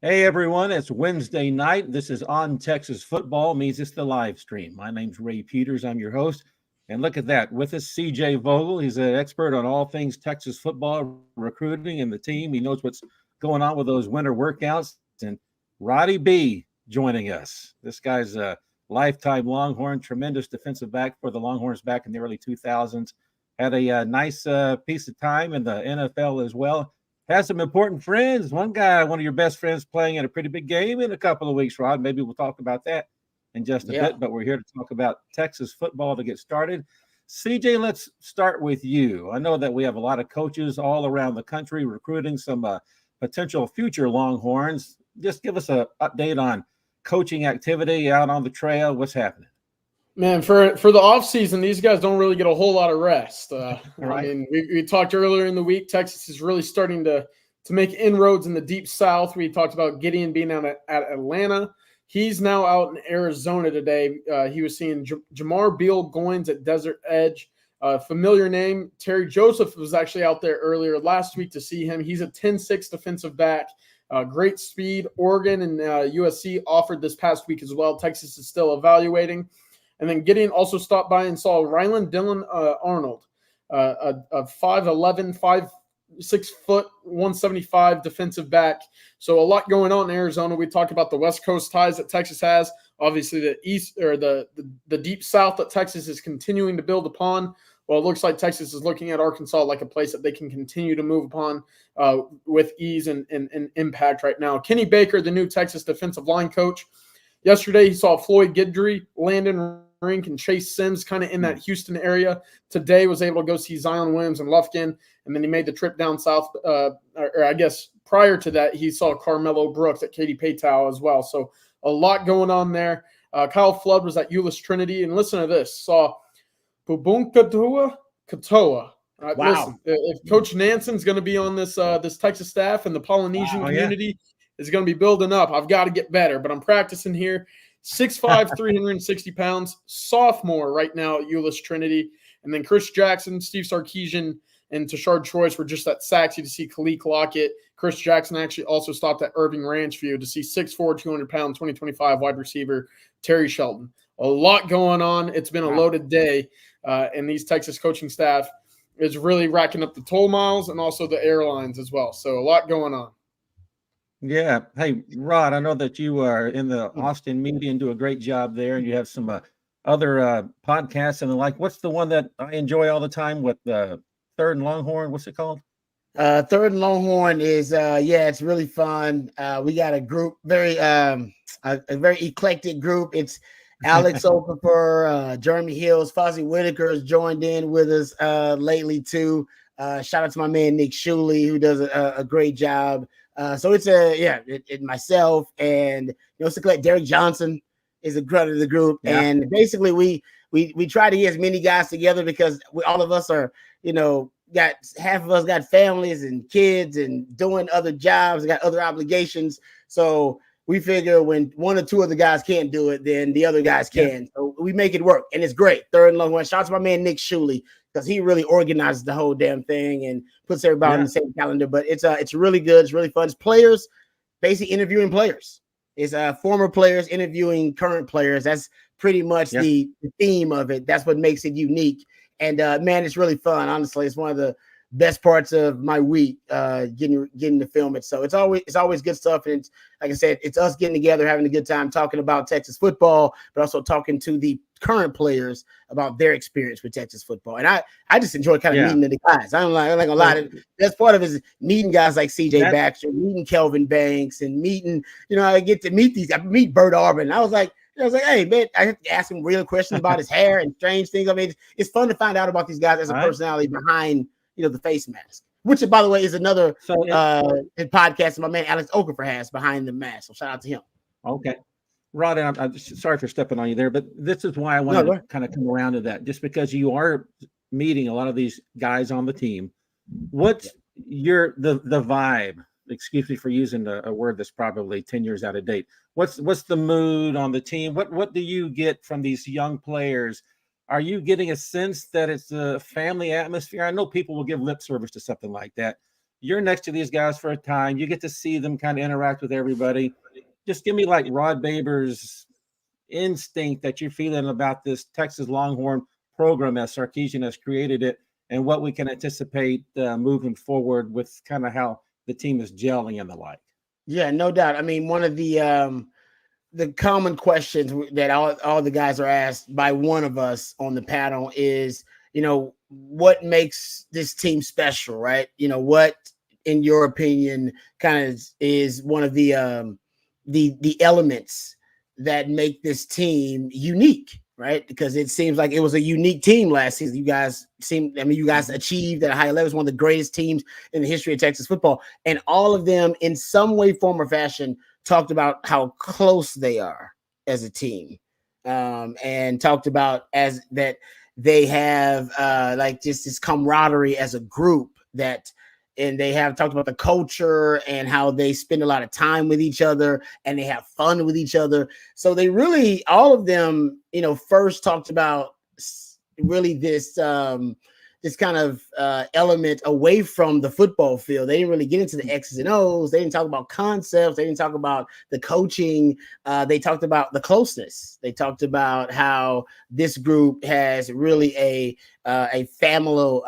Hey everyone, it's Wednesday night. This is On Texas Football, means it's the live stream. My name's Ray Peters. I'm your host. And look at that. With us, CJ Vogel. He's an expert on all things Texas football, recruiting, and the team. He knows what's going on with those winter workouts. And Roddy B joining us. This guy's a lifetime Longhorn, tremendous defensive back for the Longhorns back in the early 2000s. Had a nice piece of time in the NFL as well. Has some important friends. One guy, one of your best friends, playing in a pretty big game in a couple of weeks, Rod. Maybe we'll talk about that in just a bit, but we're here to talk about Texas football to get started. CJ, let's start with you. I know that we have a lot of coaches all around the country recruiting some potential future Longhorns. Just give us an update on coaching activity out on the trail. What's happening? Man, for the offseason, these guys don't really get a whole lot of rest. Right. I mean, we talked earlier in the week, Texas is really starting to make inroads in the Deep South. We talked about Gideon being out at Atlanta. He's now out in Arizona today. He was seeing Jamar Beal Goins at Desert Edge. Familiar name. Terry Joseph was actually out there earlier last week to see him. He's a 10-6 defensive back. Great speed. Oregon and USC offered this past week as well. Texas is still evaluating. And then Gideon also stopped by and saw Ryland Dillon Arnold, a 5'11", 5'6", 175 defensive back. So a lot going on in Arizona. We talked about the West Coast ties that Texas has. Obviously, the East or the Deep South that Texas is continuing to build upon. Well, it looks like Texas is looking at Arkansas like a place that they can continue to move upon with ease and impact right now. Kenny Baker, the new Texas defensive line coach. Yesterday, he saw Floyd Guidry, Landon Rink, and Chase Sims kind of in that Houston area. Today, was able to go see Zion Williams and Lufkin, and then he made the trip down south. Or I guess prior to that, he saw Carmelo Brooks at Katy Paytow as well. So a lot going on there. Kyle Flood was at Euless Trinity, and listen to this. Saw Pubunkatoa Katoa. Wow. Listen, if Coach Nanson's going to be on this Texas staff and the Polynesian community is going to be building up, I've got to get better. But I'm practicing here. 6'5", 360 pounds, sophomore right now at Euless Trinity. And then Chris Jackson, Steve Sarkisian, and Tashard Choice were just at Saxy to see Kalik Lockett. Chris Jackson actually also stopped at Irving Ranchview to see 6'4", 200-pound, 2025 wide receiver Terry Shelton. A lot going on. It's been a loaded day, and these Texas coaching staff is really racking up the toll miles and also the airlines as well. So a lot going on. Yeah. Hey, Rod, I know that you are in the Austin media and do a great job there, and you have some other podcasts and the like. What's the one that I enjoy all the time with Third and Longhorn? What's it called? Third and Longhorn is it's really fun. We got a group, a very eclectic group. It's Alex Okafor, Jeremy Hills, Fozzie Whitaker has joined in with us lately too. Shout out to my man Nick Shuley, who does a great job. So it's myself and Derek Johnson is a grunt of the group, and basically we try to get as many guys together because all of us are got half of us got families and kids and doing other jobs, got other obligations. So we figure when one or two of the guys can't do it, then the other guys can. So we make it work, and it's great. Third and Longhorn. Shout out to my man Nick Shuley because he really organizes the whole damn thing and puts everybody on the same calendar. But it's really good. It's really fun. It's players basically interviewing players. It's former players interviewing current players. That's pretty much the theme of it. That's what makes it unique. And man, it's really fun. Honestly, it's one of the best parts of my week, getting to film it. So it's always good stuff. And it's, like I said, it's us getting together, having a good time, talking about Texas football, but also talking to the current players about their experience with Texas football. And I just enjoy kind of meeting the guys. I'm like a lot of that's part of it is meeting guys like CJ Baxter, meeting Kelvin Banks, and meeting, I get to meet these. I meet Bert Arbin. And I was like, hey, man, I have to ask him real questions about his hair and strange things. I mean, it's fun to find out about these guys as a personality behind, the face mask, which, by the way, is another podcast my man Alex Okafor has behind the mask. So shout out to him. Okay. Rod, and I'm sorry for stepping on you there, but this is why I wanted to kind of come around to that, just because you are meeting a lot of these guys on the team. What's the vibe? Excuse me for using a word that's probably 10 years out of date. What's the mood on the team? What do you get from these young players? Are you getting a sense that it's a family atmosphere? I know people will give lip service to something like that, you're next to these guys for a time. You get to see them kind of interact with everybody. Just give me like Rod Baber's instinct that you're feeling about this Texas Longhorn program as Sarkisian has created it, and what we can anticipate moving forward with kind of how the team is gelling and the like. Yeah, no doubt. I mean, one of the common questions that all the guys are asked by one of us on the panel is, what makes this team special, right? What, in your opinion, kind of is one of the elements that make this team unique, right? Because it seems like it was a unique team last season. You guys achieved at a high level. It's one of the greatest teams in the history of Texas football. And all of them, in some way, form, or fashion, talked about how close they are as a team, and talked about as that they have like just this camaraderie as a group and they have talked about the culture and how they spend a lot of time with each other and they have fun with each other. So they really, all of them, first talked about really this kind of element away from the football field. They didn't really get into the X's and O's. They didn't talk about concepts. They didn't talk about the coaching. They talked about the closeness. They talked about how this group has really a familial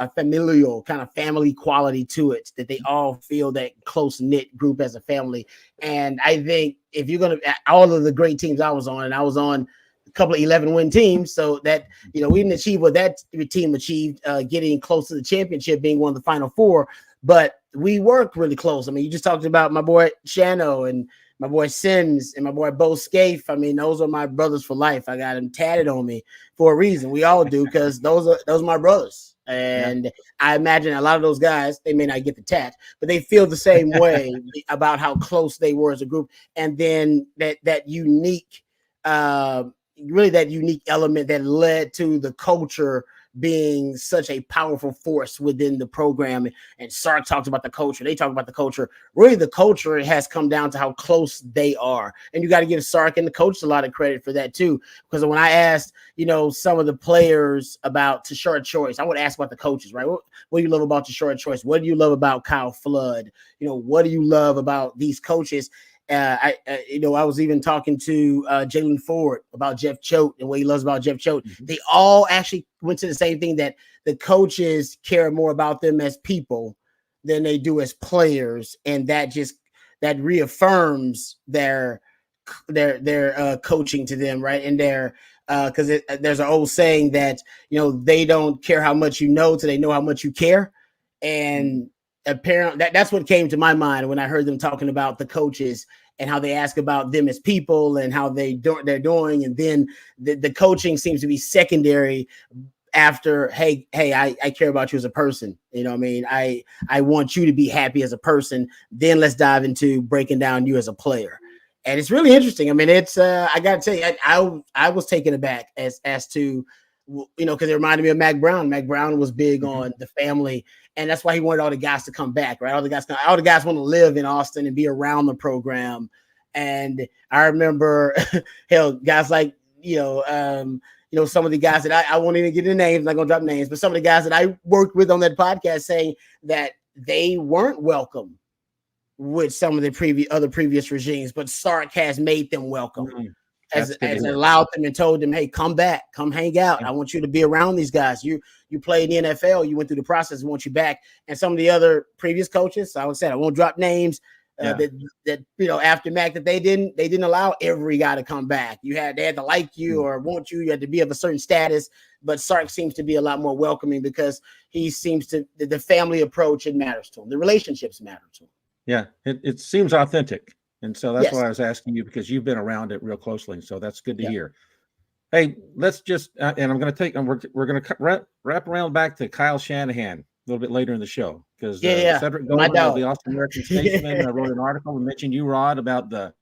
kind of family quality to it, that they all feel that close-knit group as a family. And I think if you're going to, all of the great teams I was on, and I was on couple of 11-win teams, so that we didn't achieve what that team achieved, getting close to the championship, being one of the final four, but we worked really close. I mean, you just talked about my boy Shano and my boy Sims and my boy Bo Scaife. I mean, those are my brothers for life. I got them tatted on me for a reason. We all do, because those are my brothers. And I imagine a lot of those guys, they may not get the tat, but they feel the same way about how close they were as a group. And then that unique really that unique element that led to the culture being such a powerful force within the program. And Sark talked about the culture. They talk about the culture. Really, the culture has come down to how close they are. And you got to give Sark and the coach a lot of credit for that too. Because when I asked, some of the players about Tashard Choice, I would ask about the coaches, right? What do you love about Tashard Choice? What do you love about Kyle Flood? What do you love about these coaches? I was even talking to Jalen Ford about Jeff Choate and what he loves about Jeff Choate. Mm-hmm. They all actually went to the same thing, that the coaches care more about them as people than they do as players, and that reaffirms their coaching to them, right? And because there's an old saying that they don't care how much you know till they know how much you care, and apparently that's what came to my mind when I heard them talking about the coaches and how they ask about them as people and how they're doing. And then the coaching seems to be secondary after, hey, I care about you as a person. I mean, I want you to be happy as a person. Then let's dive into breaking down you as a player. And it's really interesting. I mean, it's I got to tell you, I was taken aback as to, because it reminded me of Mac Brown. Mac Brown was big on the family, and that's why he wanted all the guys to come back, right? All the guys want to live in Austin and be around the program. And I remember, hell, guys like, some of the guys that I won't even get the names, I'm not going to drop names, but some of the guys that I worked with on that podcast saying that they weren't welcome with some of the previous regimes, but Sark has made them welcome. Mm-hmm. As allowed them and told them, hey, come back, come hang out. I want you to be around these guys. You played in the NFL, you went through the process, we want you back. And some of the other previous coaches, I won't drop names, that after Mac, that they didn't allow every guy to come back. They had to like you or want you. You had to be of a certain status. But Sark seems to be a lot more welcoming, because he seems to, the family approach, it matters to him. The relationships matter to him. Yeah, it seems authentic. And so that's why I was asking you, because you've been around it real closely. So that's good to hear. Hey, let's just, and I'm going to we're going to wrap around back to Kyle Shanahan a little bit later in the show, because Cedric Goldman of the Austin American Statesman wrote an article and mentioned you, Rod, about the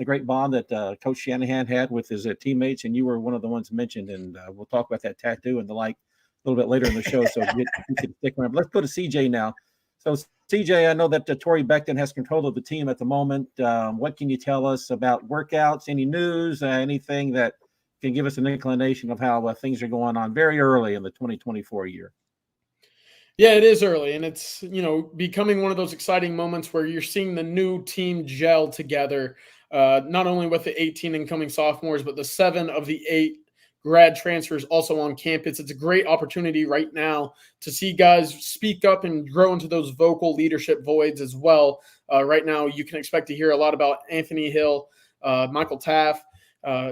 great bond that Coach Shanahan had with his teammates, and you were one of the ones mentioned. And we'll talk about that tattoo and the like a little bit later in the show. So you can stick around. But let's go to CJ now. So CJ, I know that Torrey Beckton has control of the team at the moment. What can you tell us about workouts? Any news? Anything that can give us an inclination of how things are going on very early in the 2024 year? Yeah, it is early, and it's, becoming one of those exciting moments where you're seeing the new team gel together, not only with the 18 incoming sophomores, but the 7 of the 8 grad transfers also on campus. It's a great opportunity right now to see guys speak up and grow into those vocal leadership voids as well. Right now, you can expect to hear a lot about Anthony Hill, Michael Taff,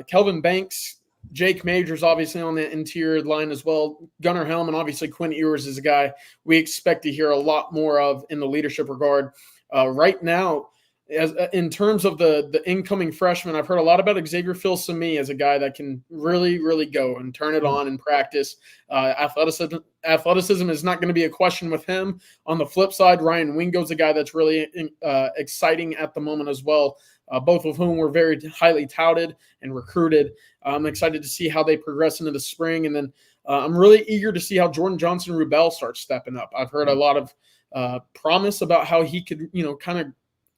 Kelvin Banks, Jake Majors, obviously on the interior line as well. Gunnar Helm, and obviously Quinn Ewers is a guy we expect to hear a lot more of in the leadership regard. Right now, as in terms of the incoming freshmen, I've heard a lot about Xavier Phil-Sami as a guy that can really, really go and turn it on in practice. Athleticism is not going to be a question with him. On the flip side, Ryan Wingo's a guy that's really exciting at the moment as well. Both of whom were very highly touted and recruited. I'm excited to see how they progress into the spring. And then I'm really eager to see how Jordan Johnson-Rubel starts stepping up. I've heard a lot of promise about how he could, kind of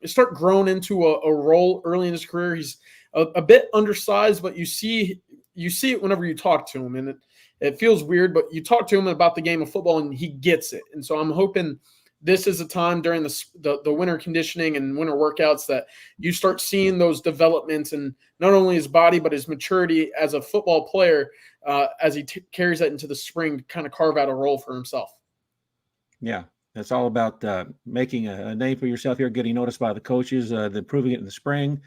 start growing into a role early in his career. He's a bit undersized, but you see it whenever you talk to him. And it feels weird, but you talk to him about the game of football and he gets it. And so I'm hoping this is a time during the winter conditioning and winter workouts that you start seeing those developments and not only his body, but his maturity as a football player as he carries that into the spring to kind of carve out a role for himself. Yeah, it's all about making a name for yourself here, getting noticed by the coaches, then proving it in the spring,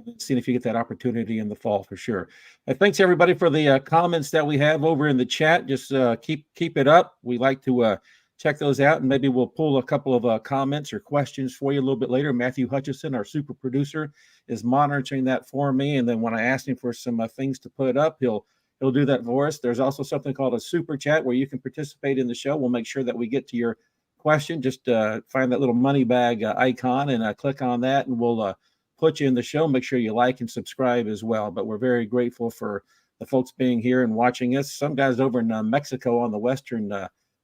and seeing if you get that opportunity in the fall for sure. Thanks, everybody, for the comments that we have over in the chat. Just keep it up. We like to check those out, and maybe we'll pull a couple of comments or questions for you a little bit later. Matthew Hutchison, our super producer, is monitoring that for me, and then when I ask him for some things to put up, he'll do that for us. There's also something called a super chat where you can participate in the show. We'll make sure that we get to your question. Just find that little money bag icon and click on that, and we'll put you in the show. Make sure you like and subscribe as well. But we're very grateful for the folks being here and watching us. Some guys over in Mexico on the Western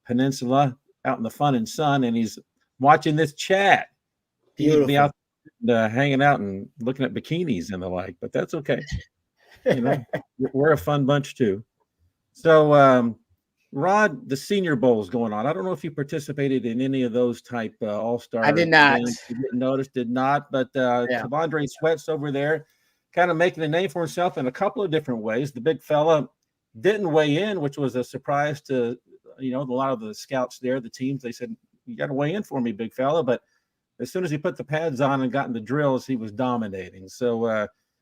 Peninsula, out in the fun and sun, and he's watching this chat. He'd be out hanging out and looking at bikinis and the like, but that's okay. We're a fun bunch too. So, Rod, the Senior Bowl is going on. I don't know if you participated in any of those type all-star. I did not. Games. You didn't notice, did not. But Tavondre Sweat's over there kind of making a name for himself in a couple of different ways. The big fella didn't weigh in, which was a surprise to a lot of the scouts there, the teams. They said, you got to weigh in for me, big fella. But as soon as he put the pads on and got in the drills, he was dominating. So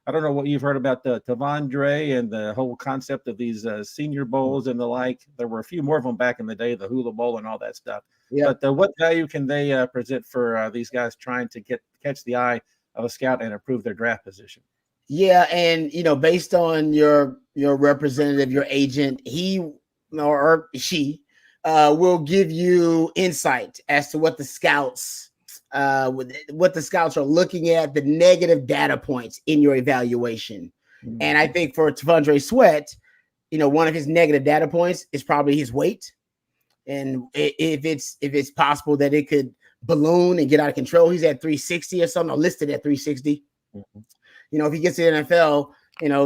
I don't know what you've heard about the Tavondre and the whole concept of these Senior Bowls and the like. There were a few more of them back in the day, the Hula Bowl and all that stuff. Yeah. But what value can they present for these guys trying to catch the eye of a scout and improve their draft position? Yeah, and based on your representative, your agent, he or she will give you insight as to what the scouts are looking at, the negative data points in your evaluation. Mm-hmm. And I think for Tavondre Sweat, one of his negative data points is probably his weight. And if it's possible that it could balloon and get out of control, he's at 360 or something, or listed at 360. Mm-hmm. If he gets to the NFL,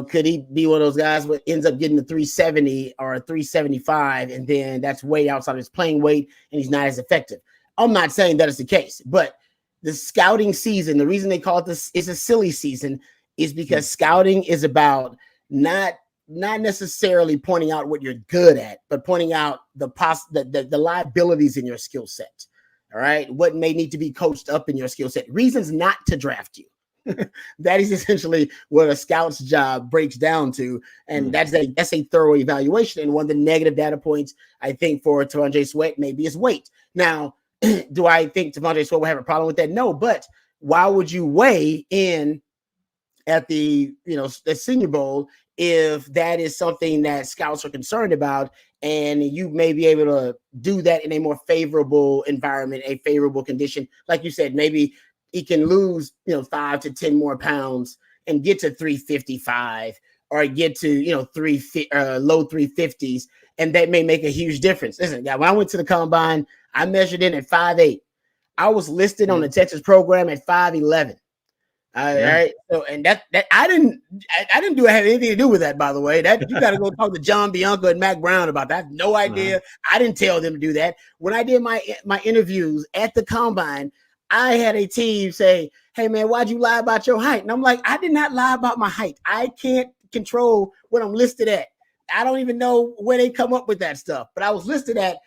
could he be one of those guys that ends up getting the 370 or a 375, and then that's way outside of his playing weight and he's not as effective? I'm not saying that is the case, but the scouting season, the reason they call it this is a silly season is because scouting is about not necessarily pointing out what you're good at, but pointing out the liabilities in your skill set. All right. What may need to be coached up in your skill set, reasons not to draft you. That is essentially what a scout's job breaks down to. And that's a thorough evaluation. And one of the negative data points, I think, for Tavondre Sweat may be his weight. Now, do I think Tavondre Sweat will have a problem with that? No, but why would you weigh in at the Senior Bowl if that is something that scouts are concerned about, and you may be able to do that in a more favorable environment, a favorable condition? Like you said, maybe he can lose 5 to 10 more pounds and get to 355 or get to low 350s, and that may make a huge difference. Listen, guys, when I went to the combine, I measured in at 5'8". I was listed on the Texas program at 5'11". All right. So, and that I didn't have anything to do with that, by the way. That you got to go talk to John Bianco and Mac Brown about that. I have no idea. I didn't tell them to do that. When I did my interviews at the combine, I had a team say, "Hey man, why'd you lie about your height?" And I'm like, I did not lie about my height. I can't control what I'm listed at. I don't even know where they come up with that stuff. But I was listed at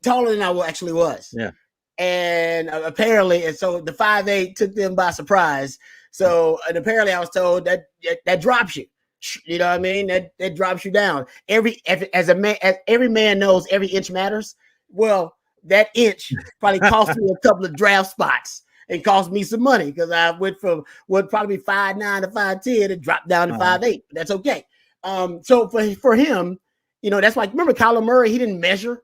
taller than I actually was. Yeah. And apparently, and so the 5'8" took them by surprise. So, and apparently, I was told that drops you. You know what I mean? That drops you down. Every man knows every inch matters. Well, that inch probably cost me a couple of draft spots and cost me some money because I went from what probably 5'9" to 5'10" and dropped down to 5'8". That's okay. So for him, you know, that's like, remember Kyler Murray? He didn't measure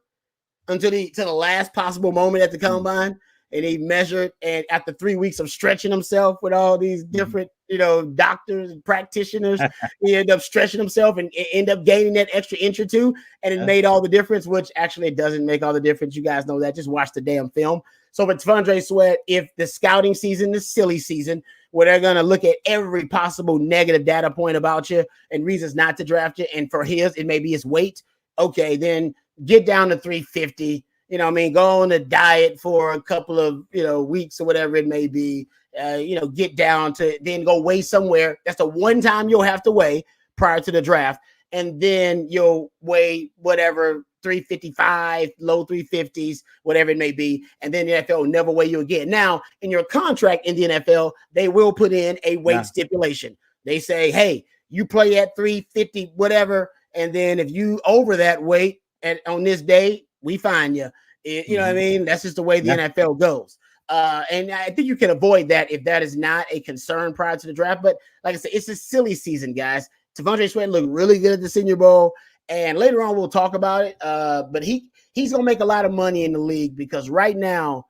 until the last possible moment at the combine, and he measured, and after 3 weeks of stretching himself with all these different, you know, doctors and practitioners, he ended up stretching himself and end up gaining that extra inch or two, and it made all the difference, which actually it doesn't make all the difference. You guys know that. Just watch the damn film. So for T'Vondre Sweat, if the scouting season is silly season, where they're going to look at every possible negative data point about you and reasons not to draft you, and for his, it may be his weight, okay, then get down to 350, you know what I mean? Go on a diet for a couple of, you know, weeks or whatever it may be, you know, get down to, then go weigh somewhere. That's the one time you'll have to weigh prior to the draft. And then you'll weigh whatever, 355, low 350s, whatever it may be. And then the NFL will never weigh you again. Now, in your contract in the NFL, they will put in a weight stipulation. They say, hey, you play at 350, whatever. And then if you over that weight, and on this day, we find you. You know what I mean? That's just the way the NFL goes. And I think you can avoid that if that is not a concern prior to the draft. But like I said, it's a silly season, guys. T'Vondre Sweat looked really good at the Senior Bowl. And later on, we'll talk about it. But he's going to make a lot of money in the league because right now,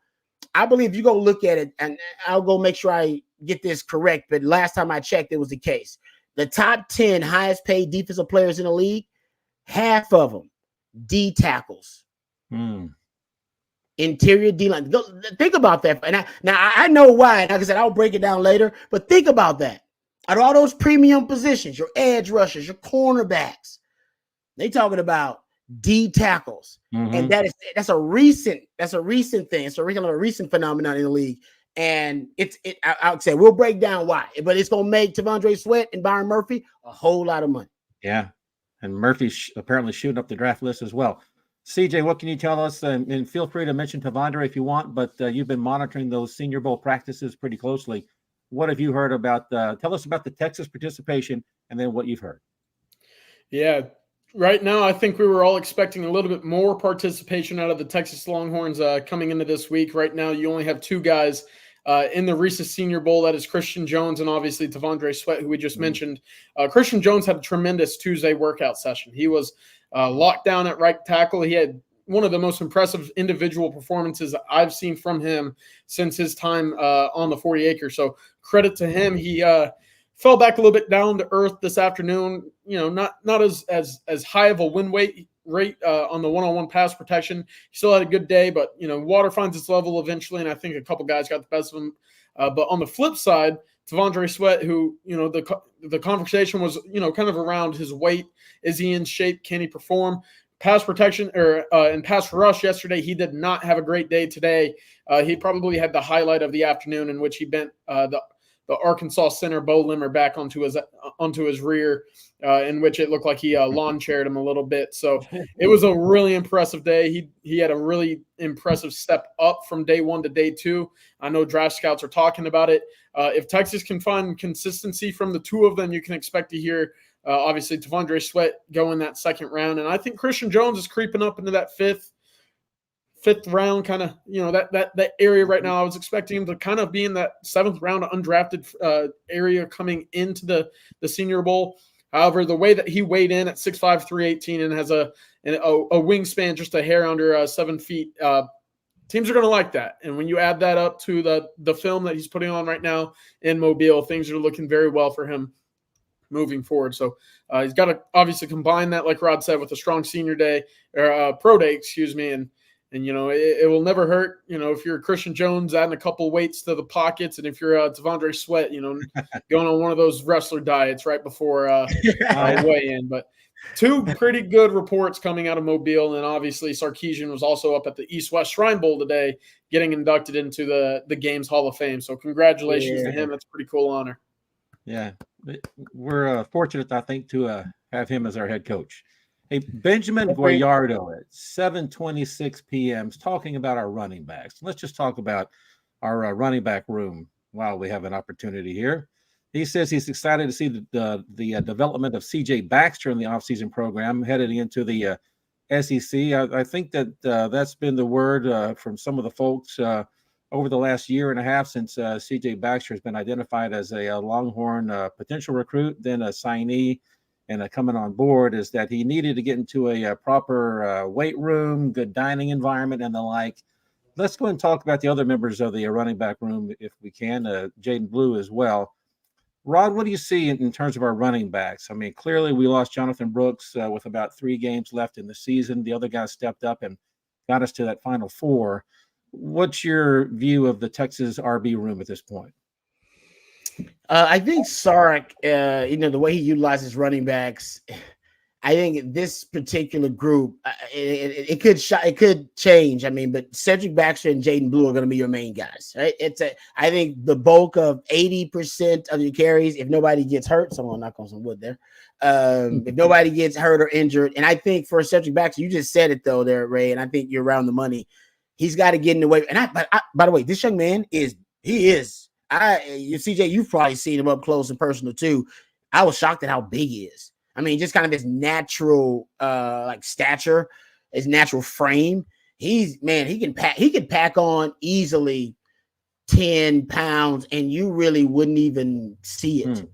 I believe you go look at it, and I'll go make sure I get this correct. But last time I checked, it was the case. The top 10 highest paid defensive players in the league, half of them D tackles, interior D line. Think about that. And I know why. Like I said, I'll break it down later. But think about that. Out of all those premium positions, your edge rushers, your cornerbacks, they talking about D tackles, and that's a recent thing. It's a recent phenomenon in the league. And I would say we'll break down why, but it's gonna make T'Vondre Sweat and Byron Murphy a whole lot of money. Yeah. And Murphy's apparently shooting up the draft list as well. CJ, what can you tell us? And feel free to mention T'Vondre if you want, but you've been monitoring those Senior Bowl practices pretty closely. What have you heard about? Tell us about the Texas participation and then what you've heard. Yeah, right now I think we were all expecting a little bit more participation out of the Texas Longhorns coming into this week. Right now you only have two guys in the recent Senior Bowl. That is Christian Jones and obviously T'Vondre Sweat, who we just mentioned. Christian Jones had a tremendous Tuesday workout session. He was locked down at right tackle. He had one of the most impressive individual performances I've seen from him since his time on the 40 acre. So credit to him. He fell back a little bit down to earth this afternoon. You know, not as high of a win rate on the one-on-one pass protection. He still had a good day, but, you know, water finds its level eventually, and I think a couple guys got the best of him. But on the flip side, T'Vondre Sweat, who, you know, the conversation was, you know, kind of around his weight. Is he in shape? Can he perform? Pass protection or in pass rush yesterday, he did not have a great day today. He probably had the highlight of the afternoon in which he bent the Arkansas center Bo Limmer back onto his rear, in which it looked like he lawn chaired him a little bit. So it was a really impressive day. He had a really impressive step up from day one to day two. I know draft scouts are talking about it. If Texas can find consistency from the two of them, you can expect to hear obviously T'Vondre Sweat go in that second round. And I think Christian Jones is creeping up into that fifth round kind of, you know, that area right now. I was expecting him to kind of be in that seventh round undrafted area coming into the Senior Bowl. However, the way that he weighed in at 6'5", 318 and has a wingspan just a hair under 7 feet, teams are going to like that. And when you add that up to the film that he's putting on right now in Mobile, things are looking very well for him moving forward. So he's got to obviously combine that, like Rod said, with a strong senior day or pro day, excuse me. And, it will never hurt, if you're Christian Jones adding a couple weights to the pockets, and if you're Devondre Sweat, going on one of those wrestler diets right before weigh-in. But two pretty good reports coming out of Mobile, and obviously Sarkisian was also up at the East-West Shrine Bowl today, getting inducted into the Games Hall of Fame. So congratulations to him. That's a pretty cool honor. Yeah, we're fortunate, I think, to have him as our head coach. Hey, Benjamin Guayardo at 7:26 p.m. is talking about our running backs. Let's just talk about our running back room while we have an opportunity here. He says he's excited to see the development of C.J. Baxter in the offseason program headed into the SEC. I think that that's been the word from some of the folks over the last year and a half since C.J. Baxter has been identified as a Longhorn potential recruit, then a signee, and coming on board, is that he needed to get into a proper weight room, good dining environment, and the like. Let's go and talk about the other members of the running back room if we can, Jaden Blue as well. Rod, what do you see in terms of our running backs? I mean, clearly we lost Jonathan Brooks with about 3 games left in the season. The other guys stepped up and got us to that Final Four. What's your view of the Texas RB room at this point? I think Sark, the way he utilizes running backs, I think this particular group, it could change. I mean, but Cedric Baxter and Jaden Blue are going to be your main guys, right? I think the bulk of 80% of your carries, if nobody gets hurt, someone knock on some wood there. If nobody gets hurt or injured, and I think for Cedric Baxter, you just said it though, there, Ray, and I think you're around the money. He's got to get in the way. And by the way, this young man CJ, you've probably seen him up close and personal too. I was shocked at how big he is. I mean, just kind of his natural stature, his natural frame. He can pack on easily 10 pounds and you really wouldn't even see it.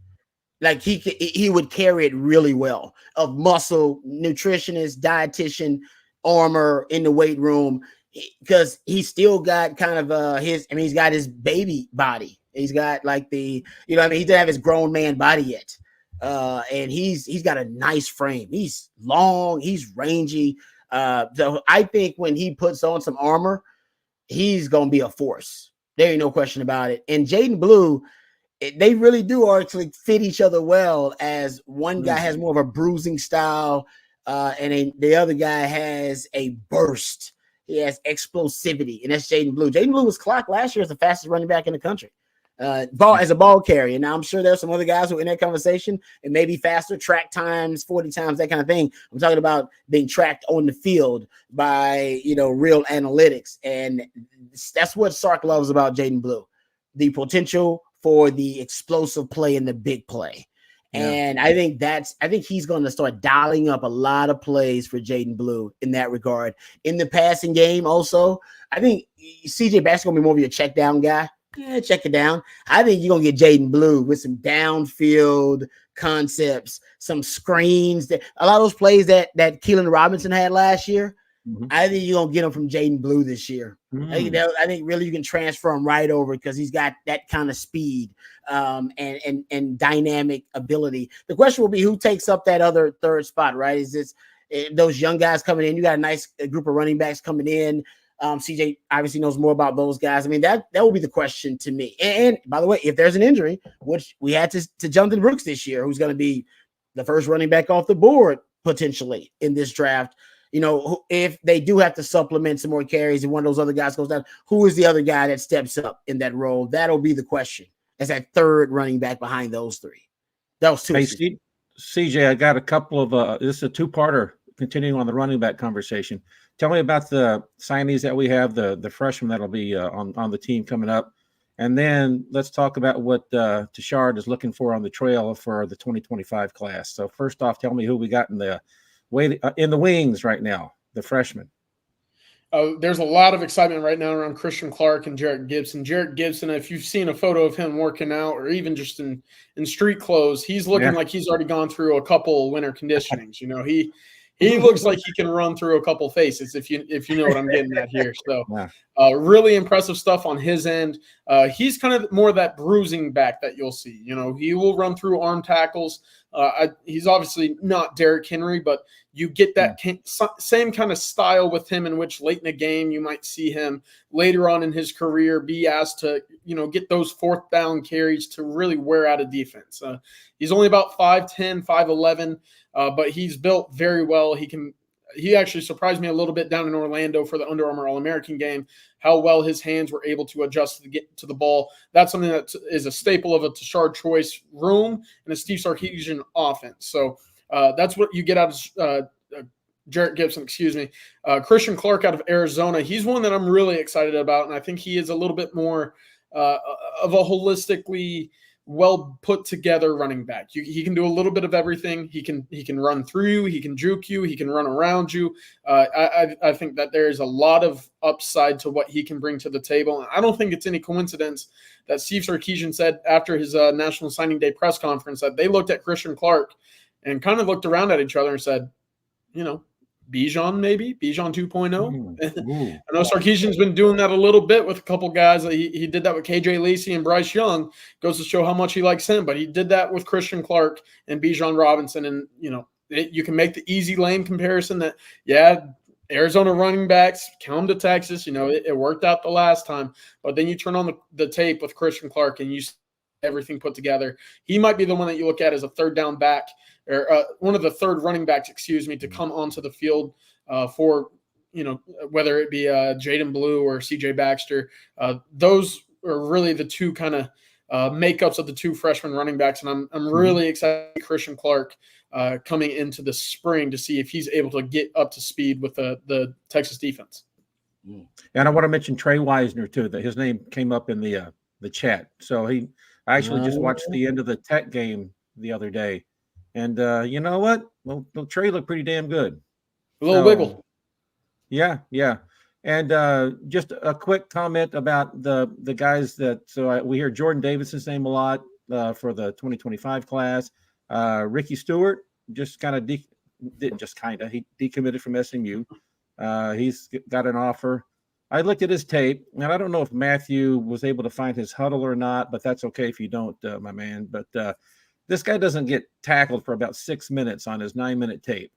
Like he would carry it really well. Of muscle, nutritionist, dietitian, armor in the weight room, because he's still got kind of he's got his baby body. He's got he doesn't have his grown man body yet. And he's got a nice frame. He's long, he's rangy. So I think when he puts on some armor, he's gonna be a force. There ain't no question about it. And Jaden Blue, they really do actually fit each other well, as one guy has more of a bruising style, and the other guy has a burst. He has explosivity, and that's Jaden Blue. Jaden Blue was clocked last year as the fastest running back in the country. As a ball carrier. Now I'm sure there's some other guys who are in that conversation and maybe faster track times, 40 times, that kind of thing. I'm talking about being tracked on the field by, real analytics. And that's what Sark loves about Jaden Blue, the potential for the explosive play and the big play. Yeah. And I think he's going to start dialing up a lot of plays for Jaden Blue in that regard. In the passing game also, I think CJ Baxter's going to be more of your check down guy. Yeah, check it down. I think you're going to get Jaden Blue with some downfield concepts, some screens. A lot of those plays that Keelan Robinson had last year, I think you're going to get them from Jaden Blue this year. I think really you can transfer him right over because he's got that kind of speed and dynamic ability. The question will be who takes up that other third spot, right? Is this those young guys coming in? You got a nice group of running backs coming in. CJ obviously knows more about those guys. I mean, that will be the question to me. And by the way, if there's an injury, which we had to Jonathan Brooks this year, who's going to be the first running back off the board potentially in this draft, if they do have to supplement some more carries and one of those other guys goes down, who is the other guy that steps up in that role? That'll be the question as that third running back behind those three. Those two. Hey, CJ, I got a couple of this is a two-parter continuing on the running back conversation. Tell me about the signees that we have, the freshmen that'll be on the team coming up. And then let's talk about what Tashard is looking for on the trail for the 2025 class. So first off, tell me who we got in the wings right now, the freshmen. There's a lot of excitement right now around Christian Clark and Jarrett Gibson. Jarrett Gibson, if you've seen a photo of him working out or even just in street clothes, he's looking like he's already gone through a couple winter conditionings. He looks like he can run through a couple faces, if you know what I'm getting at here. So, Yeah. really impressive stuff on his end. He's kind of more of that bruising back that you'll see. He will run through arm tackles. He's obviously not Derrick Henry, but you get that same kind of style with him, in which late in a game you might see him later on in his career be asked to, get those fourth down carries to really wear out a defense. He's only about 5'10", 5'11", but he's built very well. He actually surprised me a little bit down in Orlando for the Under Armour All-American game, how well his hands were able to adjust to get to the ball. That's something that is a staple of a Tashard Choice room and a Steve Sarkisian offense. So that's what you get out of Jarrett Gibson, Christian Clark out of Arizona. He's one that I'm really excited about, and I think he is a little bit more of a holistically well put together running back. He can do a little bit of everything. He can run through you. He can juke you. He can run around you. I think that there is a lot of upside to what he can bring to the table. And I don't think it's any coincidence that Steve Sarkisian said after his National Signing Day press conference that they looked at Christian Clark and kind of looked around at each other and said, Bijan 2.0. I know Sarkisian's been doing that a little bit with a couple guys. He did that with KJ Lacey and Bryce Young. Goes to show how much he likes him. But he did that with Christian Clark and Bijan Robinson. And, you can make the easy lane comparison that, Arizona running backs come to Texas. It worked out the last time. But then you turn on the tape with Christian Clark and you see everything put together. He might be the one that you look at as a third down back, or one of the third running backs, to come onto the field for, whether it be Jaden Blue or CJ Baxter. Those are really the two kind of makeups of the two freshman running backs. And I'm really excited about Christian Clark coming into the spring to see if he's able to get up to speed with the Texas defense. And I want to mention Trey Wisner too, that his name came up in the chat. So I actually just watched the end of the Tech game the other day. And you know what? Well, Trey looked pretty damn good. A little wiggle. Yeah. And just a quick comment about the guys that we hear Jordan Davison's name a lot for the 2025 class. Ricky Stewart just kind of he decommitted from SMU. He's got an offer. I looked at his tape, and I don't know if Matthew was able to find his huddle or not, but that's okay if you don't, my man. But this guy doesn't get tackled for about 6 minutes on his 9-minute tape.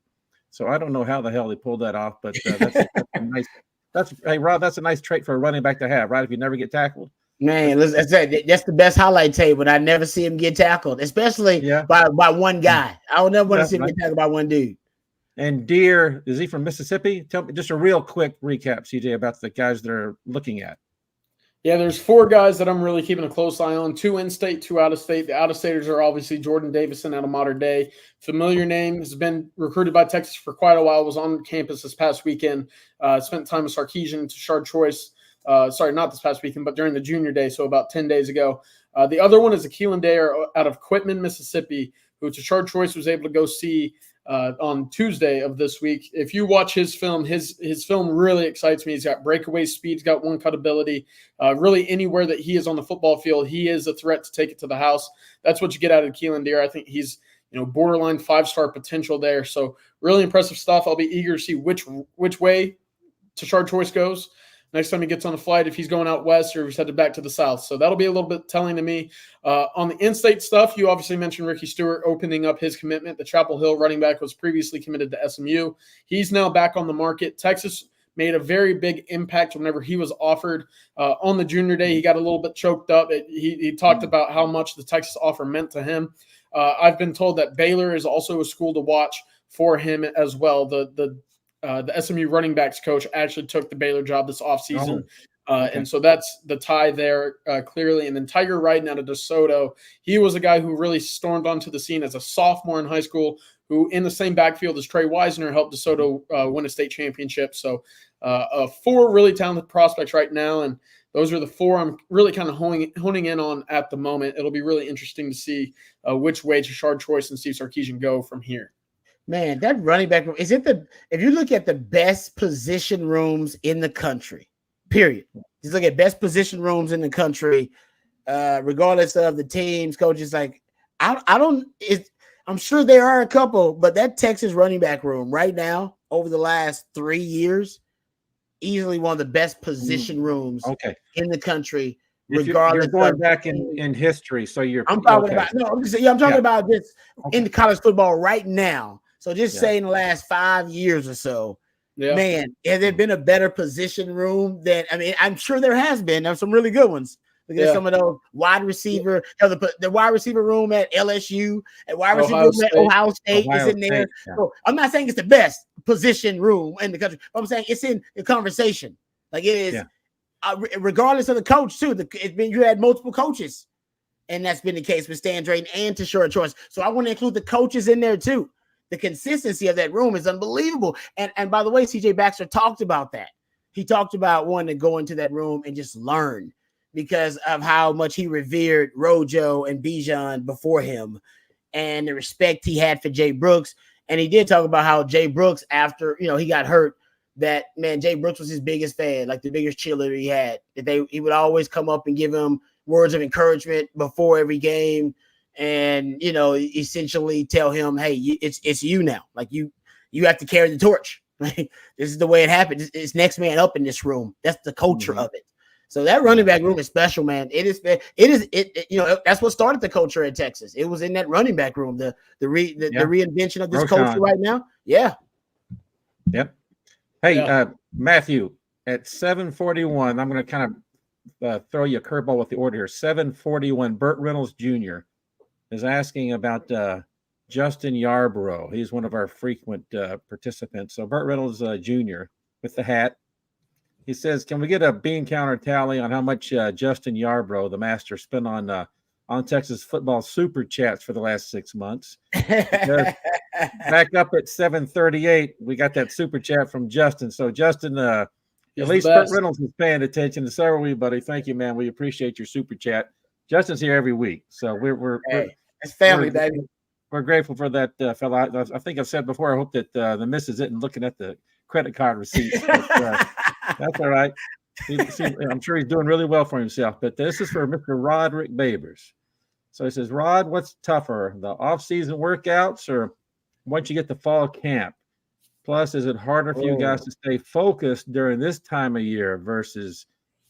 So I don't know how the hell they pulled that off, but that's nice. Hey, Rob, that's a nice trait for a running back to have, right? If you never get tackled. Man, that's the best highlight tape, but I never see him get tackled, especially by one guy. I don't never want to see him get tackled by one dude. And Deere, is he from Mississippi? Tell me just a real quick recap, CJ, about the guys they're looking at. Yeah, there's 4 guys that I'm really keeping a close eye on. 2 in-state, 2 out-of-state. The out-of-staters are obviously Jordan Davison out of Modern Day. Familiar name, has been recruited by Texas for quite a while, was on campus this past weekend, spent time with Sarkisian, Tashard Choice. Sorry, not this past weekend, but during the junior day, so about 10 days ago. The other one is a Keelan Dare out of Quitman, Mississippi, who Tashard Choice was able to go see on Tuesday of this week. If you watch his film, his film really excites me. He's got breakaway speed, he's got one-cut ability. Really anywhere that he is on the football field, he is a threat to take it to the house. That's what you get out of Keelan Dare. I think he's borderline 5-star potential there. So really impressive stuff. I'll be eager to see which way Tashard Choice goes next time he gets on a flight, if he's going out west or if he's headed back to the south. So that'll be a little bit telling to me. On the in-state stuff, you obviously mentioned Ricky Stewart opening up his commitment. The Chapel Hill running back was previously committed to SMU. He's now back on the market. Texas made a very big impact whenever he was offered. On the junior day, he got a little bit choked up. He talked about how much the Texas offer meant to him. I've been told that Baylor is also a school to watch for him as well. The SMU running backs coach actually took the Baylor job this offseason. And so that's the tie there clearly. And then Tiger Ryden out of DeSoto, he was a guy who really stormed onto the scene as a sophomore in high school, who in the same backfield as Trey Wisner helped DeSoto win a state championship. So 4 really talented prospects right now. And those are the 4 I'm really kind of honing in on at the moment. It'll be really interesting to see which way Tashard Choice and Steve Sarkisian go from here. Man, that running back room, if you look at the best position rooms in the country, period. Just look at best position rooms in the country, regardless of the teams, coaches. Like, I'm I'm sure there are a couple, but that Texas running back room right now, over the last 3 years, easily one of the best position rooms in the country, regardless. You're going back in history, so I'm talking about I'm talking about this in the college football right now. So just say in the last 5 years or so, man, has there been a better position room than? I mean, I'm sure there has been. There's some really good ones. Look at some of those wide receiver, the wide receiver room at LSU, and wide receiver room at Ohio State is in there. Yeah. So I'm not saying it's the best position room in the country, but I'm saying it's in the conversation. Like it is, regardless of the coach too. You had multiple coaches, and that's been the case with Stan Drayton and Tashura Choice. So I want to include the coaches in there too. The consistency of that room is unbelievable. And by the way, CJ Baxter talked about that. He talked about wanting to go into that room and just learn, because of how much he revered Rojo and Bijan before him and the respect he had for Jay Brooks. And he did talk about how Jay Brooks, after, he got hurt, that, man, Jay Brooks was his biggest fan, like the biggest cheerleader he had. He would always come up and give him words of encouragement before every game and, essentially tell him, hey, it's you now. Like you have to carry the torch. This is the way it happened. It's next man up in this room. That's the culture of it. So that running back room is special, man. It is. That's what started the culture at Texas. It was in that running back room, the reinvention of this culture right now. Yeah. Yep. Hey, Matthew, at 7:41, I'm going to kind of throw you a curveball with the order here. 7:41, Burt Reynolds Jr. is asking about Justin Yarbrough. He's one of our frequent participants. So Burt Reynolds Jr. with the hat. He says, can we get a bean counter tally on how much Justin Yarbrough, the master, spent on Texas football super chats for the last 6 months? Back up at 7:38, we got that super chat from Justin. So, Justin, at least Burt Reynolds is paying attention. And so are we, buddy. Thank you, man. We appreciate your super chat. Justin's here every week. So we're it's family, baby. We're grateful for that, fella. I think I've said before, I hope that the missus isn't looking at the credit card receipts. But, that's all right. I'm sure he's doing really well for himself. But this is for Mr. Roderick Babers. So he says, Rod, what's tougher, the off-season workouts or once you get to fall camp? Plus, is it harder for you guys to stay focused during this time of year versus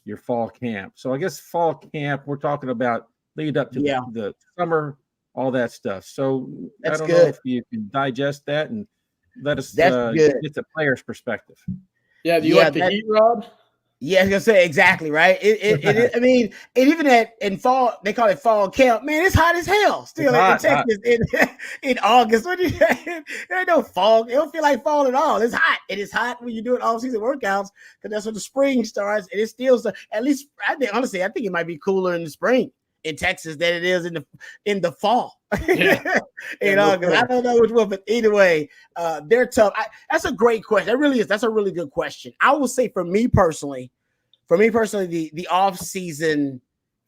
your fall camp? So I guess fall camp, we're talking about lead up to the summer, all that stuff. So that's I don't know if you can digest that and let us get the player's perspective. Yeah, do you like the heat, Rob? Yeah, I was gonna say exactly right. I mean, and even in fall, they call it fall camp. Man, it's hot as hell still in Texas in August. There ain't no fall. It don't feel like fall at all. It's hot. It is hot when you do off-season workouts because that's when the spring starts. And it's still at least I think it might be cooler in the spring in Texas than it is in the fall. In August. I don't know which one, but either way, they're tough. That's a great question. That really is. That's a really good question. I will say for me personally, the off season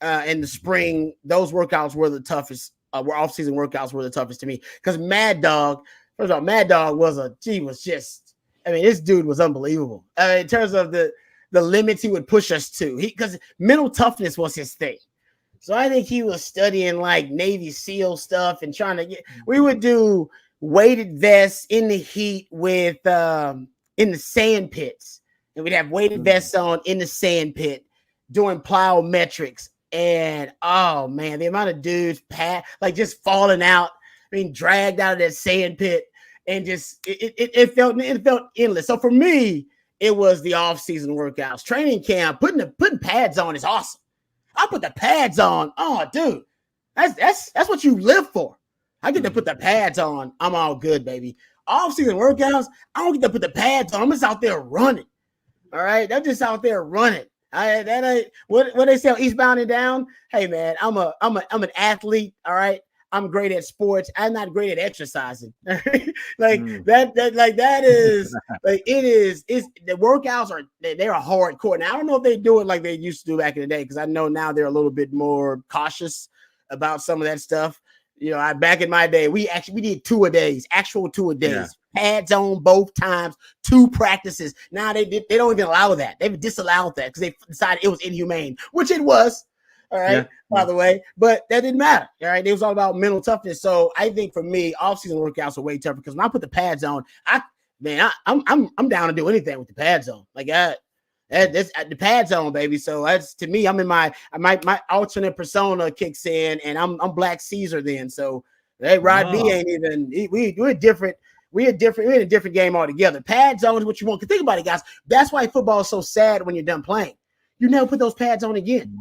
in the spring, those workouts were the toughest. Off-season workouts were the toughest to me because Mad Dog. First of all, Mad Dog this dude was unbelievable. In terms of the limits he would push us to, because mental toughness was his thing. So I think he was studying like Navy SEAL stuff and we would do weighted vests in the heat with in the sand pits. And we'd have weighted vests on in the sand pit doing plyometrics. And oh man, the amount of dudes just falling out, dragged out of that sand pit and just it felt endless. So for me, it was the off-season workouts. Training camp, putting pads on is awesome. I put the pads on. Oh, dude, that's what you live for. I get to put the pads on. I'm all good, baby. Off-season workouts, I don't get to put the pads on. I'm just out there running. All right, they're just out there running. That ain't what they say on Eastbound and Down. Hey, man, I'm an athlete. All right, I'm great at sports. I'm not great at exercising. That is it's the workouts they're hardcore. Now I don't know if they do it like they used to do back in the day because I know now they're a little bit more cautious about some of that stuff. Back in my day, we did 2 a days, actual 2 a days, pads on both times, 2 practices. Now they don't even allow that. They've disallowed that because they decided it was inhumane, which it was. All right, by the way, but that didn't matter. All right, it was all about mental toughness. So I think for me, off-season workouts are way tougher because when I put the pads on, I'm down to do anything with the pads on. Like that's the pads on, baby. So that's to me, I'm in my alternate persona kicks in, and I'm Black Caesar then. So hey, Rod B ain't even we're different. We're in a different game altogether. Pads on is what you want. Because think about it, guys. That's why football is so sad when you're done playing. You never put those pads on again.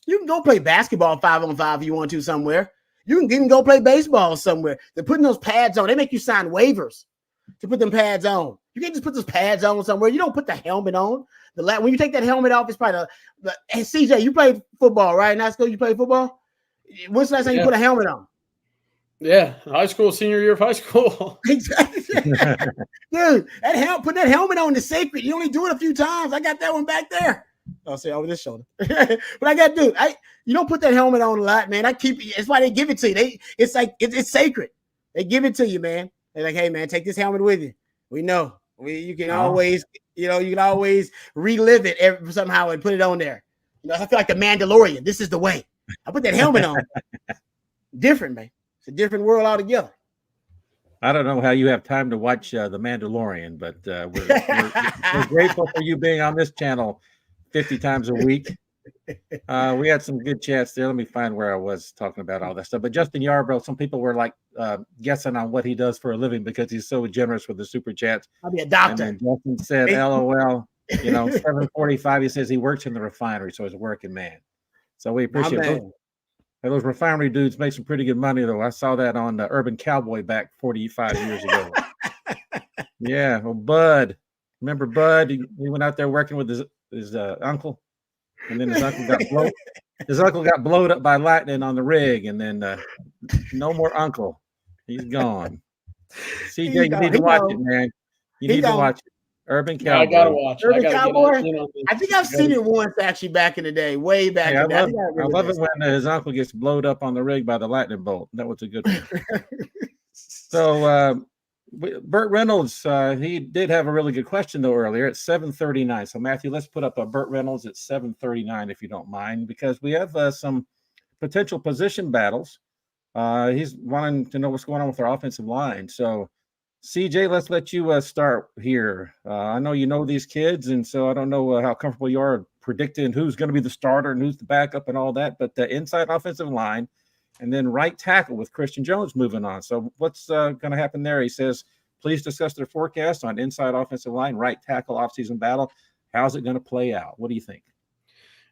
You can go play basketball 5-on-5 if you want to somewhere. You can even go play baseball somewhere. They're putting those pads on. They make you sign waivers to put them pads on. You can't just put those pads on somewhere. You don't put the helmet on. When you take that helmet off, it's probably hey, CJ, you played football, right? In high school, you played football? When's the last time you put a helmet on? Yeah, high school, senior year of high school. Exactly. Dude, put that helmet on is sacred. You only do it a few times. I got that one back there. I'll say over this shoulder. But I got to do you don't put that helmet on a lot, man. It's why they give it to you. It's like it's sacred. They give it to you, man. They're like, hey man, take this helmet with you. We know. You can always relive it somehow and put it on there. I feel like the Mandalorian. This is the way. I put that helmet on. Different, man. It's a different world altogether. I don't know how you have time to watch The Mandalorian, but we're grateful for you being on this channel 50 times a week. We had some good chats there. Let me find where I was talking about all that stuff. But Justin Yarbrough, some people were like guessing on what he does for a living because he's so generous with the super chats. I'll be a doctor. And then Justin said, LOL, 7:45. He says he works in the refinery, so he's a working man. So we appreciate it. Those refinery dudes make some pretty good money, though. I saw that on the Urban Cowboy back 45 years ago. Yeah, well, Bud. Remember Bud? He went out there working with his uncle, and then his uncle got blowed up by lightning on the rig, and then no more uncle. He's gone. CJ, you need to watch it, man. You need to watch it. Urban Cowboy. I gotta watch. Urban Cowboy. I think I've seen it once actually back in the day, way back in the day. I love it when his uncle gets blowed up on the rig by the lightning bolt. That was a good one. So Burt Reynolds, he did have a really good question though earlier at 7:39. So Matthew, let's put up a Burt Reynolds at 7:39 if you don't mind, because we have some potential position battles. He's wanting to know what's going on with our offensive line. So CJ, let's let you start here. I know you know these kids, and so I don't know how comfortable you are predicting who's going to be the starter and who's the backup and all that, but the inside offensive line and then right tackle with Christian Jones moving on. So what's going to happen there? He says, please discuss their forecast on inside offensive line, right tackle, offseason battle. How's it going to play out? What do you think?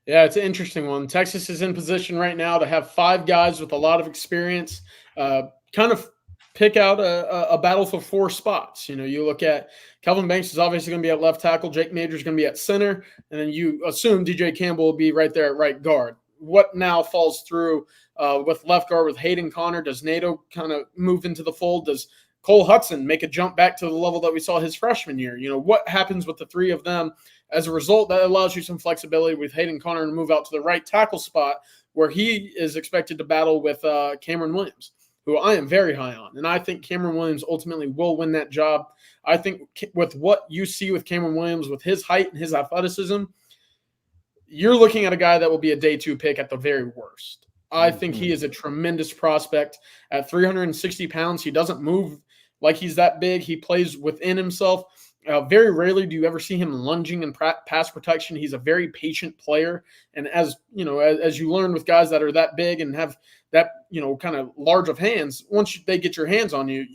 Yeah, it's an interesting one. Texas is in position right now to have 5 guys with a lot of experience, kind of pick out a battle for 4 spots. You look at Kelvin Banks is obviously going to be at left tackle. Jake Major is going to be at center. And then you assume DJ Campbell will be right there at right guard. What now falls through with left guard with Hayden Connor? Does Nato kind of move into the fold? Does Cole Hudson make a jump back to the level that we saw his freshman year? What happens with the 3 of them? As a result, that allows you some flexibility with Hayden Connor to move out to the right tackle spot where he is expected to battle with Cameron Williams, who I am very high on. And I think Cameron Williams ultimately will win that job. I think with what you see with Cameron Williams, with his height and his athleticism, you're looking at a guy that will be a day 2 pick at the very worst. I think he is a tremendous prospect at 360 pounds. He doesn't move like he's that big. He plays within himself. Very rarely do you ever see him lunging in pass protection. He's a very patient player. And as you learn with guys that are that big and have that, kind of large of hands, once they get your hands on you,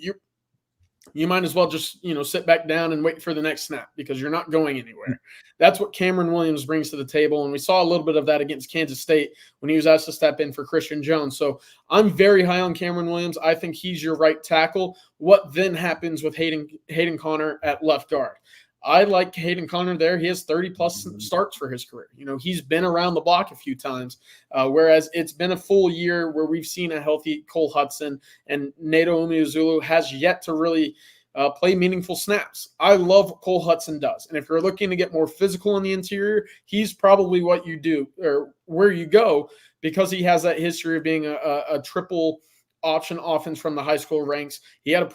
you might as well just, sit back down and wait for the next snap because you're not going anywhere. That's what Cameron Williams brings to the table. And we saw a little bit of that against Kansas State when he was asked to step in for Christian Jones. So I'm very high on Cameron Williams. I think he's your right tackle. What then happens with Hayden Connor at left guard? I like Hayden Connor there. He has 30-plus starts for his career. He's been around the block a few times, whereas it's been a full year where we've seen a healthy Cole Hudson, and Nato Umeozulu has yet to really play meaningful snaps. I love what Cole Hudson does. And if you're looking to get more physical in the interior, he's probably what you do or where you go because he has that history of being a triple option offense from the high school ranks. He had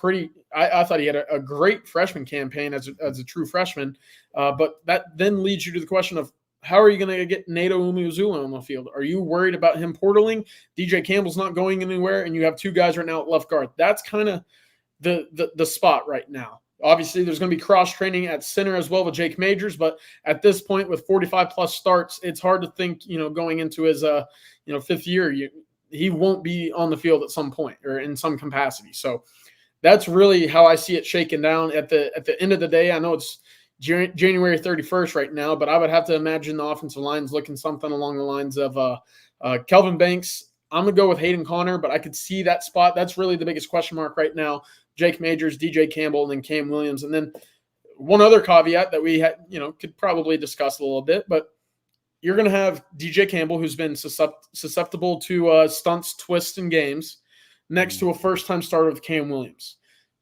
I thought he had a great freshman campaign as a true freshman. But that then leads you to the question of how are you going to get Nato Umeozulu on the field? Are you worried about him portaling? DJ Campbell's not going anywhere, and you have two guys right now at left guard. That's kind of the spot right now. Obviously, there's going to be cross-training at center as well with Jake Majors, but at this point with 45-plus starts, it's hard to think, going into his, fifth year, he won't be on the field at some point or in some capacity. So that's really how I see it shaken down at the end of the day. I know it's January 31st right now, but I would have to imagine the offensive line's looking something along the lines of Kelvin Banks. I'm going to go with Hayden Connor, but I could see that spot. That's really the biggest question mark right now. Jake Majors, DJ Campbell, and then Cam Williams. And then one other caveat that we had, could probably discuss a little bit, but you're going to have DJ Campbell, who's been susceptible to stunts, twists, and games, next to a first-time starter with Cam Williams.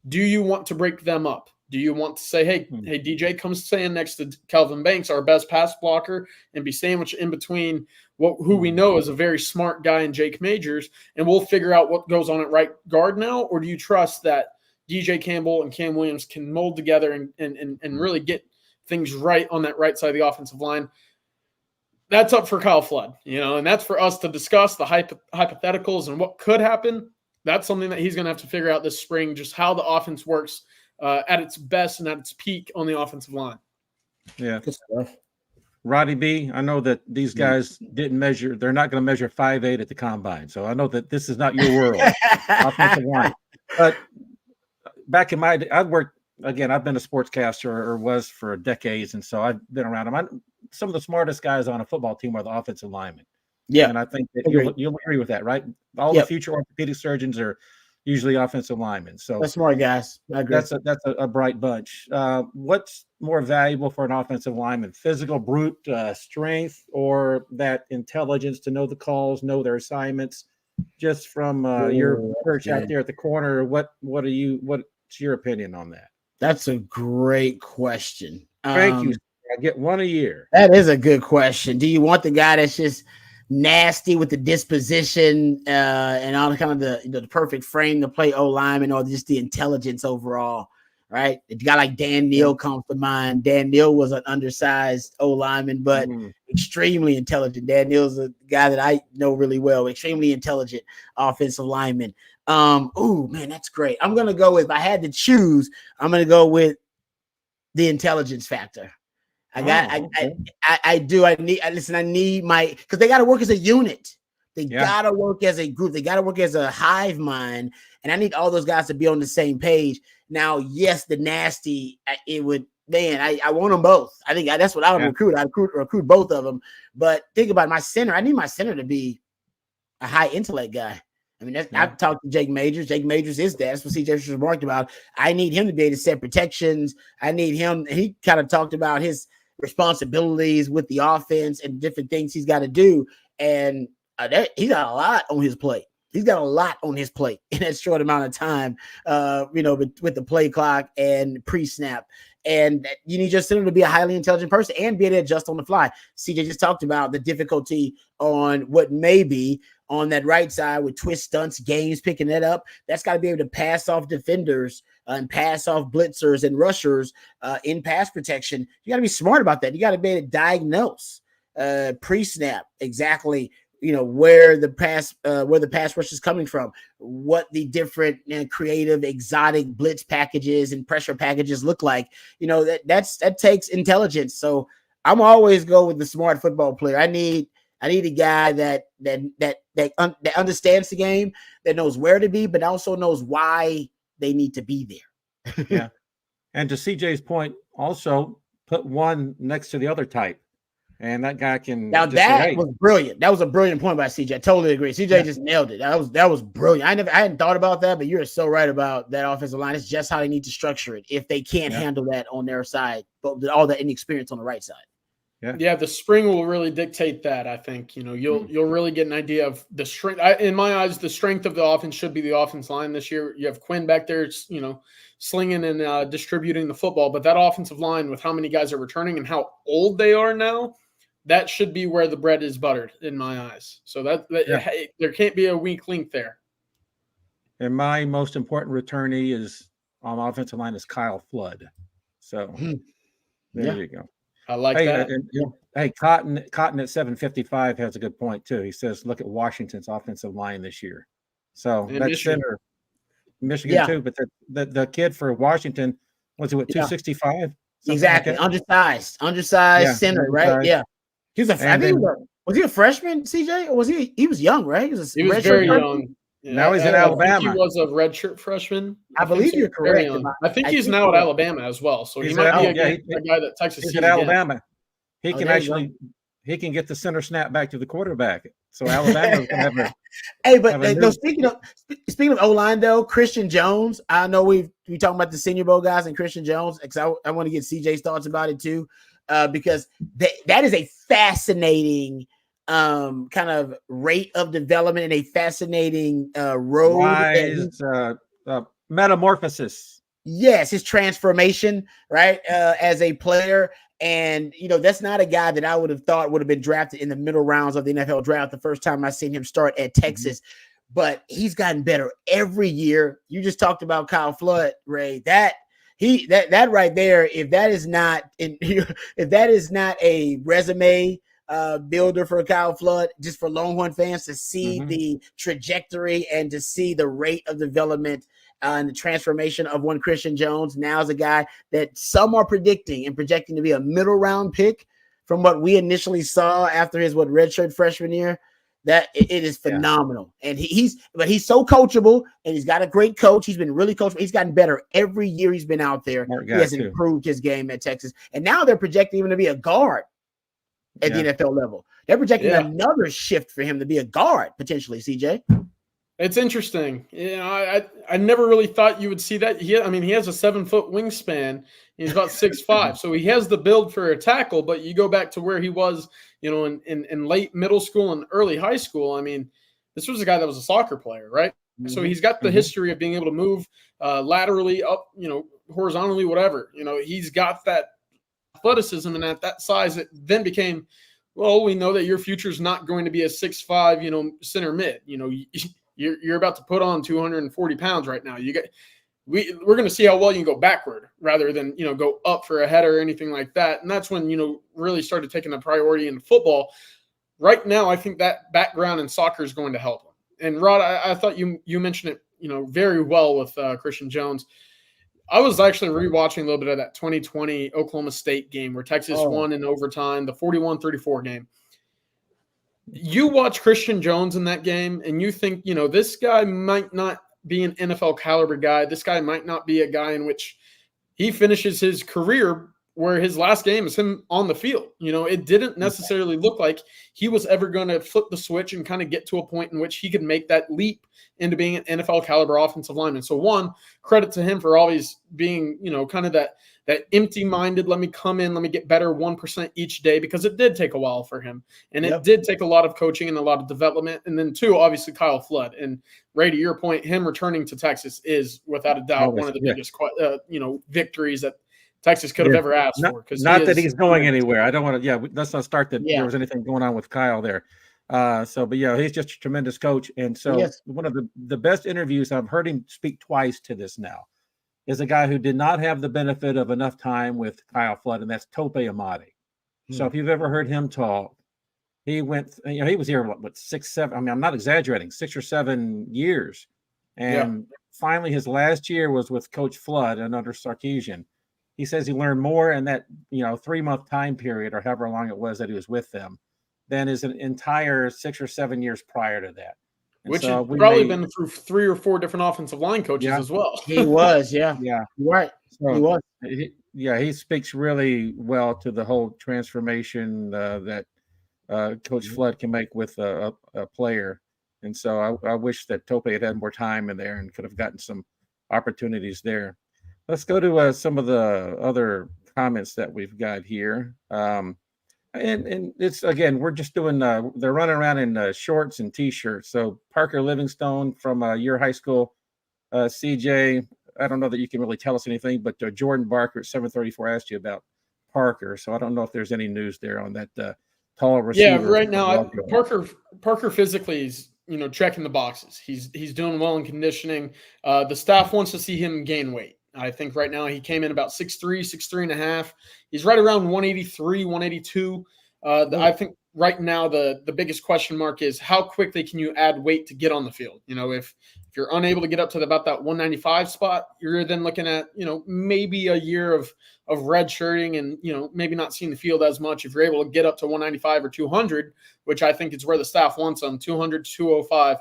Do you want to break them up? Do you want to say, hey, DJ, come stand next to Kelvin Banks, our best pass blocker, and be sandwiched in between who we know is a very smart guy in Jake Majors, and we'll figure out what goes on at right guard now? Or do you trust that DJ Campbell and Cam Williams can mold together and really get things right on that right side of the offensive line? That's up for Kyle Flood, and that's for us to discuss the hypotheticals and what could happen. That's something that he's going to have to figure out this spring, just how the offense works at its best and at its peak on the offensive line. Yeah. Roddy B, I know that these guys didn't measure. They're not going to measure 5'8" at the combine. So I know that this is not your world, offensive line. But back in my day, I've been a sportscaster or was for decades. And so I've been around them. Some of the smartest guys on a football team are the offensive linemen. Yeah. And I think that you'll agree with that, right? All the future orthopedic surgeons are usually offensive linemen. So that's smart guys. I agree. That's a bright bunch. What's more valuable for an offensive lineman? Physical, brute strength, or that intelligence to know the calls, know their assignments? Just from your perch out there at the corner, what's your opinion on that? That's a great question. Thank you. I get one a year. That is a good question. Do you want the guy that's just nasty with the disposition and all the kind of the perfect frame to play O lineman, or just the intelligence overall, right? A guy like Dan Neal comes to mind. Dan Neal was an undersized O lineman, but extremely intelligent. Dan Neal's a guy that I know really well, extremely intelligent offensive lineman. Man, that's great. I'm going to go with, if I had to choose, I'm going to go with the intelligence factor. I need because they got to work as a unit. They got to work as a group. They got to work as a hive mind. And I need all those guys to be on the same page. Now, yes, the nasty, I want them both. I think that's what I would recruit. I'd recruit both of them. But think about my center. I need my center to be a high intellect guy. I mean, I've talked to Jake Majors. Jake Majors is that. That's what CJ remarked about. I need him to be able to set protections. I need him. He kind of talked about his responsibilities with the offense and different things he's got to do. And he's got a lot on his plate. He's got a lot on his plate in that short amount of time, with the play clock and pre-snap. And you need your center to be a highly intelligent person and be able to adjust on the fly. CJ just talked about the difficulty on what may be on that right side with twist stunts, games, picking that up. That's got to be able to pass off defenders and pass off blitzers and rushers in pass protection. You got to be smart about that. You got to be able to diagnose pre-snap exactly, where the pass rush is coming from, what the different creative, exotic blitz packages and pressure packages look like. That takes intelligence. So I'm always go with the smart football player. I need a guy that understands the game, that knows where to be, but also knows why they need to be there. Yeah. And to CJ's point, also put one next to the other type. And that guy can. Now that was brilliant. That was a brilliant point by CJ. I totally agree. CJ just nailed it. That was brilliant. I hadn't thought about that, but you're so right about that offensive line. It's just how they need to structure it if they can't handle that on their side, but with all that inexperience on the right side. Yeah, the spring will really dictate that. I think you'll really get an idea of the strength. In my eyes, the strength of the offense should be the offense line this year. You have Quinn back there, slinging and distributing the football, but that offensive line with how many guys are returning and how old they are now, that should be where the bread is buttered in my eyes. So there can't be a weak link there. And my most important returnee is on offensive line is Kyle Flood. So there you go. I like that. Hey, Cotton at 755 has a good point too. He says, look at Washington's offensive line this year. So And that's Michigan. center, Michigan too. But the kid for Washington was it what 265? Exactly, like undersized center, undersized. right? Yeah, he was I think then, was he a freshman, CJ, or was he? He was young, right? He was very young. Yeah, now he's in Alabama. I think he was a redshirt freshman. I believe you're correct. I think he's now at Alabama as well. So he might be a guy that Texas sees at Alabama. He can actually he can get the center snap back to the quarterback. So Alabama's gonna have a hey, but speaking of O-line though, Christian Jones. I know we talking about the Senior Bowl guys and Christian Jones because I want to get CJ's thoughts about it too, because that is a fascinating kind of rate of development and a fascinating road. Metamorphosis. Yes, his transformation, right, as a player. And, that's not a guy that I would have thought would have been drafted in the middle rounds of the NFL draft the first time I seen him start at Texas. But he's gotten better every year. You just talked about Kyle Flood, Ray. That right there, if that is not a resume builder for Kyle Flood, just for Longhorn fans to see the trajectory and to see the rate of development and the transformation of one Christian Jones. Now is a guy that some are predicting and projecting to be a middle round pick from what we initially saw after his redshirt freshman year. That it is phenomenal. And he's so coachable, and he's got a great coach. He's been really coachable. He's gotten better every year he's been out there. He has improved his game at Texas. And now they're projecting him to be a guard at the NFL level. They're projecting another shift for him to be a guard potentially, CJ. It's interesting. I never really thought you would see that. He has a 7-foot wingspan. He's about 6'5", so he has the build for a tackle. But you go back to where he was, in late middle school and early high school. I mean, this was a guy that was a soccer player, right? So he's got the history of being able to move laterally, up, horizontally, whatever. He's got that athleticism, and at that size, it then became, well, we know that your future is not going to be a 6'5", center mid. You're about to put on 240 pounds right now. We're going to see how well you can go backward rather than, go up for a header or anything like that. And that's when, really started taking a priority in football. Right now, I think that background in soccer is going to help him. And Rod, I thought you mentioned it, very well with Christian Jones. I was actually rewatching a little bit of that 2020 Oklahoma State game where Texas won in overtime, the 41-34 game. You watch Christian Jones in that game and you think, this guy might not be an NFL caliber guy. This guy might not be a guy in which he finishes his career where his last game is him on the field. It didn't necessarily look like he was ever going to flip the switch and kind of get to a point in which he could make that leap into being an NFL caliber offensive lineman. So one, credit to him for always being, kind of that empty-minded, let me come in, let me get better 1% each day, because it did take a while for him. And it did take a lot of coaching and a lot of development. And then two, obviously Kyle Flood. And Ray, to your point, him returning to Texas is without a doubt one of the biggest, victories that Texas could have ever asked for. Not that he's going anywhere. I don't want to, let's not start that there was anything going on with Kyle there. He's just a tremendous coach. And so one of the best interviews, I've heard him speak twice to this now, is a guy who did not have the benefit of enough time with Kyle Flood, and that's Tope Amadi. So if you've ever heard him talk, he went, he was here, 6, 7, I'm not exaggerating, 6 or 7 years. And finally his last year was with Coach Flood and under Sarkisian. He says he learned more in that, 3-month time period or however long it was that he was with them than his entire 6 or 7 years prior to that. Which has probably been through 3 or 4 different offensive line coaches as well. He was, right. So, he was. He speaks really well to the whole transformation that Coach Flood can make with a player. And so I wish that Tope had more time in there and could have gotten some opportunities there. Let's go to some of the other comments that we've got here. And it's, again, we're just doing, they're running around in shorts and T-shirts. So Parker Livingstone from your high school, CJ, I don't know that you can really tell us anything, but Jordan Barker at 734 asked you about Parker. So I don't know if there's any news there on that tall receiver. Yeah, right now, Parker physically is, checking the boxes. He's doing well in conditioning. The staff wants to see him gain weight. I think right now he came in about 6'3", 6'3 and a half. He's right around 183, 182. I think right now the biggest question mark is how quickly can you add weight to get on the field? If you're unable to get up to about that 195 spot, you're then looking at, maybe a year of red shirting and, maybe not seeing the field as much. If you're able to get up to 195 or 200, which I think is where the staff wants them, 200 to 205,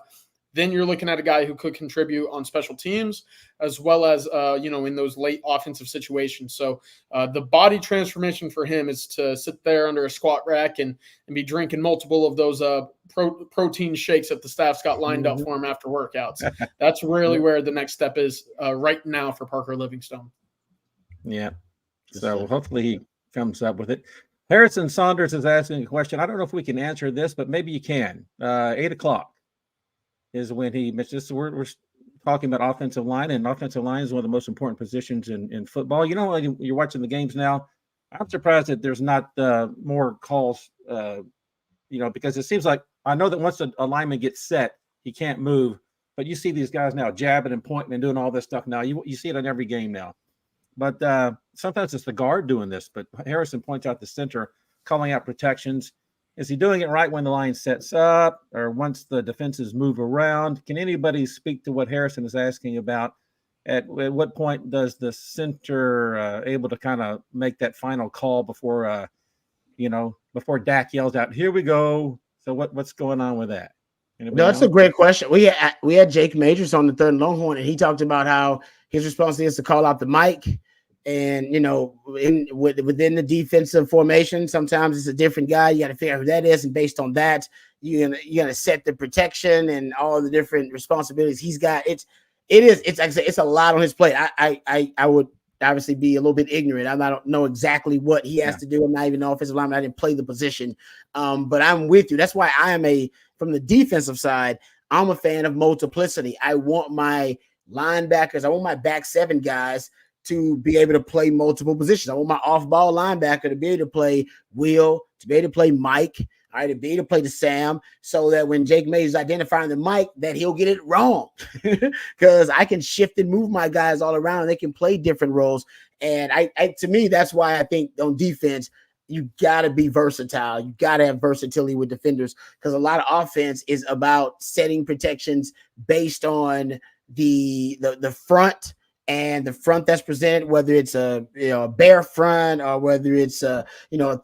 then you're looking at a guy who could contribute on special teams as well as, in those late offensive situations. So the body transformation for him is to sit there under a squat rack and be drinking multiple of those protein shakes that the staff's got lined up for him after workouts. That's really where the next step is right now for Parker Livingstone. Yeah. So hopefully he comes up with it. Harrison Saunders is asking a question. I don't know if we can answer this, but maybe you can. 8:00 is when he mentioned this. We're talking about offensive line, and offensive line is one of the most important positions in football. You're watching the games now. I'm surprised that there's not more calls, because it seems like I know that once a lineman gets set, he can't move. But you see these guys now jabbing and pointing and doing all this stuff now. You see it in every game now. But sometimes it's the guard doing this. But Harrison points out the center calling out protections. Is he doing it right when the line sets up or once the defenses move around? Can anybody speak to what Harrison is asking about? At what point does the center able to kind of make that final call before Dak yells out, "Here we go"? So what's going on with that? Anybody That's know? a great question. We had Jake Majors on the Third and Longhorn, and he talked about how his responsibility is to call out the mic. And, within the defensive formation, sometimes it's a different guy. You got to figure out who that is. And based on that, you're gonna set the protection and all the different responsibilities he's got. It's like I said, it's a lot on his plate. I would obviously be a little bit ignorant. I don't know exactly what he has to do. I'm not even an offensive lineman. I didn't play the position. But I'm with you. That's why from the defensive side, I'm a fan of multiplicity. I want my linebackers, I want my back seven guys to be able to play multiple positions. I want my off-ball linebacker to be able to play Will, to be able to play Mike, all right, to be able to play the Sam, so that when Jake May is identifying the Mike, that he'll get it wrong. Because I can shift and move my guys all around, and they can play different roles. And to me, that's why I think on defense, you got to be versatile. You got to have versatility with defenders, because a lot of offense is about setting protections based on the front. And the front that's presented, whether it's a bare front or whether it's a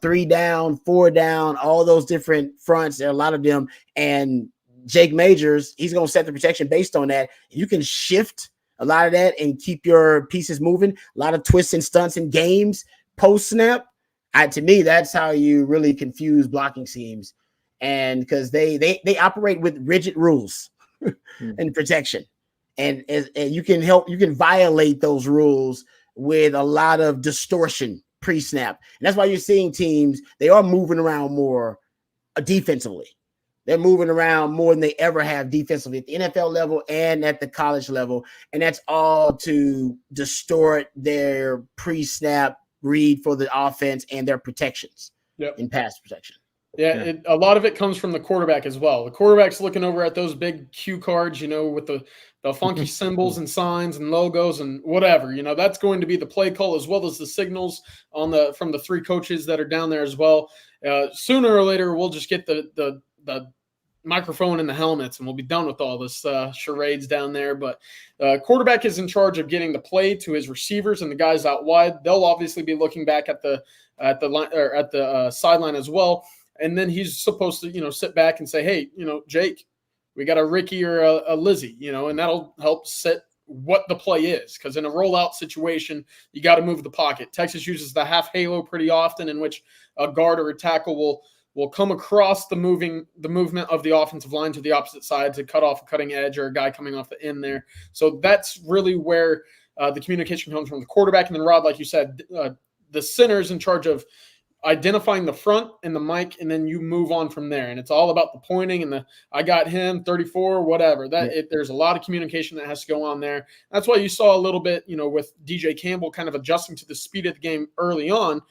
3 down, 4 down, all those different fronts, there are a lot of them. And Jake Majors, he's going to set the protection based on that. You can shift a lot of that and keep your pieces moving. A lot of twists and stunts in games post snap. To me, that's how you really confuse blocking schemes, and because they operate with rigid rules and protection. And you can violate those rules with a lot of distortion pre-snap. And that's why you're seeing teams, they are moving around more defensively. They're moving around more than they ever have defensively at the NFL level and at the college level. And that's all to distort their pre-snap read for the offense and their protections in pass protection. Yeah, a lot of it comes from the quarterback as well. The quarterback's looking over at those big cue cards, with the funky symbols and signs and logos and whatever. That's going to be the play call as well as the signals from the three coaches that are down there as well. Sooner or later, we'll just get the microphone and the helmets, and we'll be done with all this charades down there. But quarterback is in charge of getting the play to his receivers and the guys out wide. They'll obviously be looking back at the line or at the sideline as well. And then he's supposed to, sit back and say, hey, Jake, we got a Ricky or a Lizzie, and that'll help set what the play is. Because in a rollout situation, you got to move the pocket. Texas uses the half halo pretty often, in which a guard or a tackle will come across the movement of the offensive line to the opposite side to cut off a cutting edge or a guy coming off the end there. So that's really where the communication comes from the quarterback. And then Rod, like you said, the center is in charge of identifying the front and the mic, and then you move on from there. And it's all about the pointing and I got him 34, whatever. There's a lot of communication that has to go on there. That's why you saw a little bit, with DJ Campbell kind of adjusting to the speed of the game early on.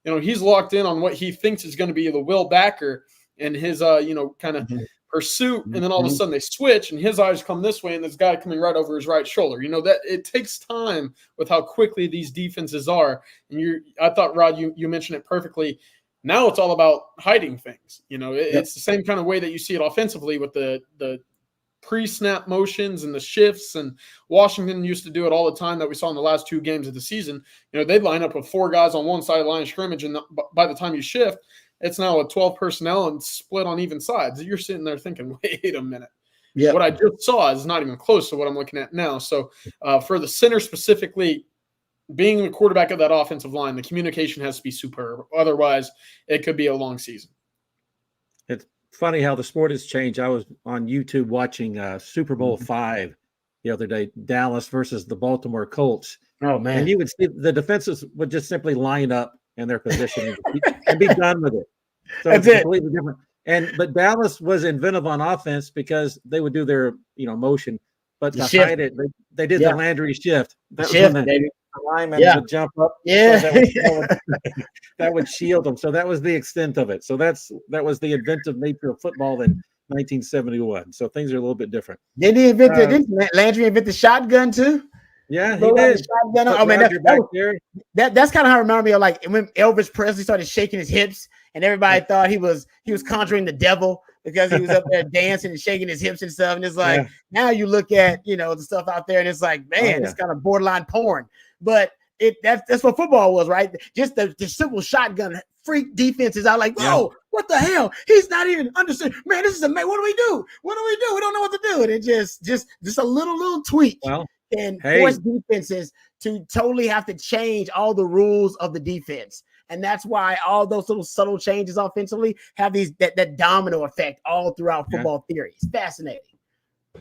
He's locked in on what he thinks is going to be the will backer and his, kind of pursuit. And then all of a sudden they switch and his eyes come this way and this guy coming right over his right shoulder. That it takes time with how quickly these defenses are. And I thought, Rod, you mentioned it perfectly. Now it's all about hiding things. It's the same kind of way that you see it offensively with the pre-snap motions and the shifts, and Washington used to do it all the time that we saw in the last 2 games of the season. They'd line up with 4 guys on one side of the line of scrimmage, and by the time you shift, it's now a 12 personnel and split on even sides. You're sitting there thinking, wait a minute. Yep. What I just saw is not even close to what I'm looking at now. So for the center specifically, being the quarterback of that offensive line, the communication has to be superb. Otherwise, it could be a long season. It's funny how the sport has changed. I was on YouTube watching Super Bowl V the other day, Dallas versus the Baltimore Colts. Oh, man. And you would see the defenses would just simply line up in their position and be done with it. So it's completely different. But Dallas was inventive on offense because they would do their motion, but to hide it, they did the Landry shift. That was when the lineman would jump up. Yeah, so that would shield them. So that was the extent of it. So that was the inventive nature of football in 1971. So things are a little bit different. Did he invent Landry invent the shotgun too? Yeah, he did. Oh man, that's kind of how I remember me. Like when Elvis Presley started shaking his hips, and everybody thought he was conjuring the devil because he was up there dancing and shaking his hips and stuff. And it's like now you look at the stuff out there, and it's like, man, it's kind of borderline porn. But that's what football was, right? Just the simple shotgun freak defenses. I like, whoa, what the hell? He's not even understood. Man, this is amazing. What do we do? We don't know what to do. And it just a little tweak. Well, and force defenses to totally have to change all the rules of the defense. And that's why all those little subtle changes offensively have that domino effect all throughout football theory. It's fascinating.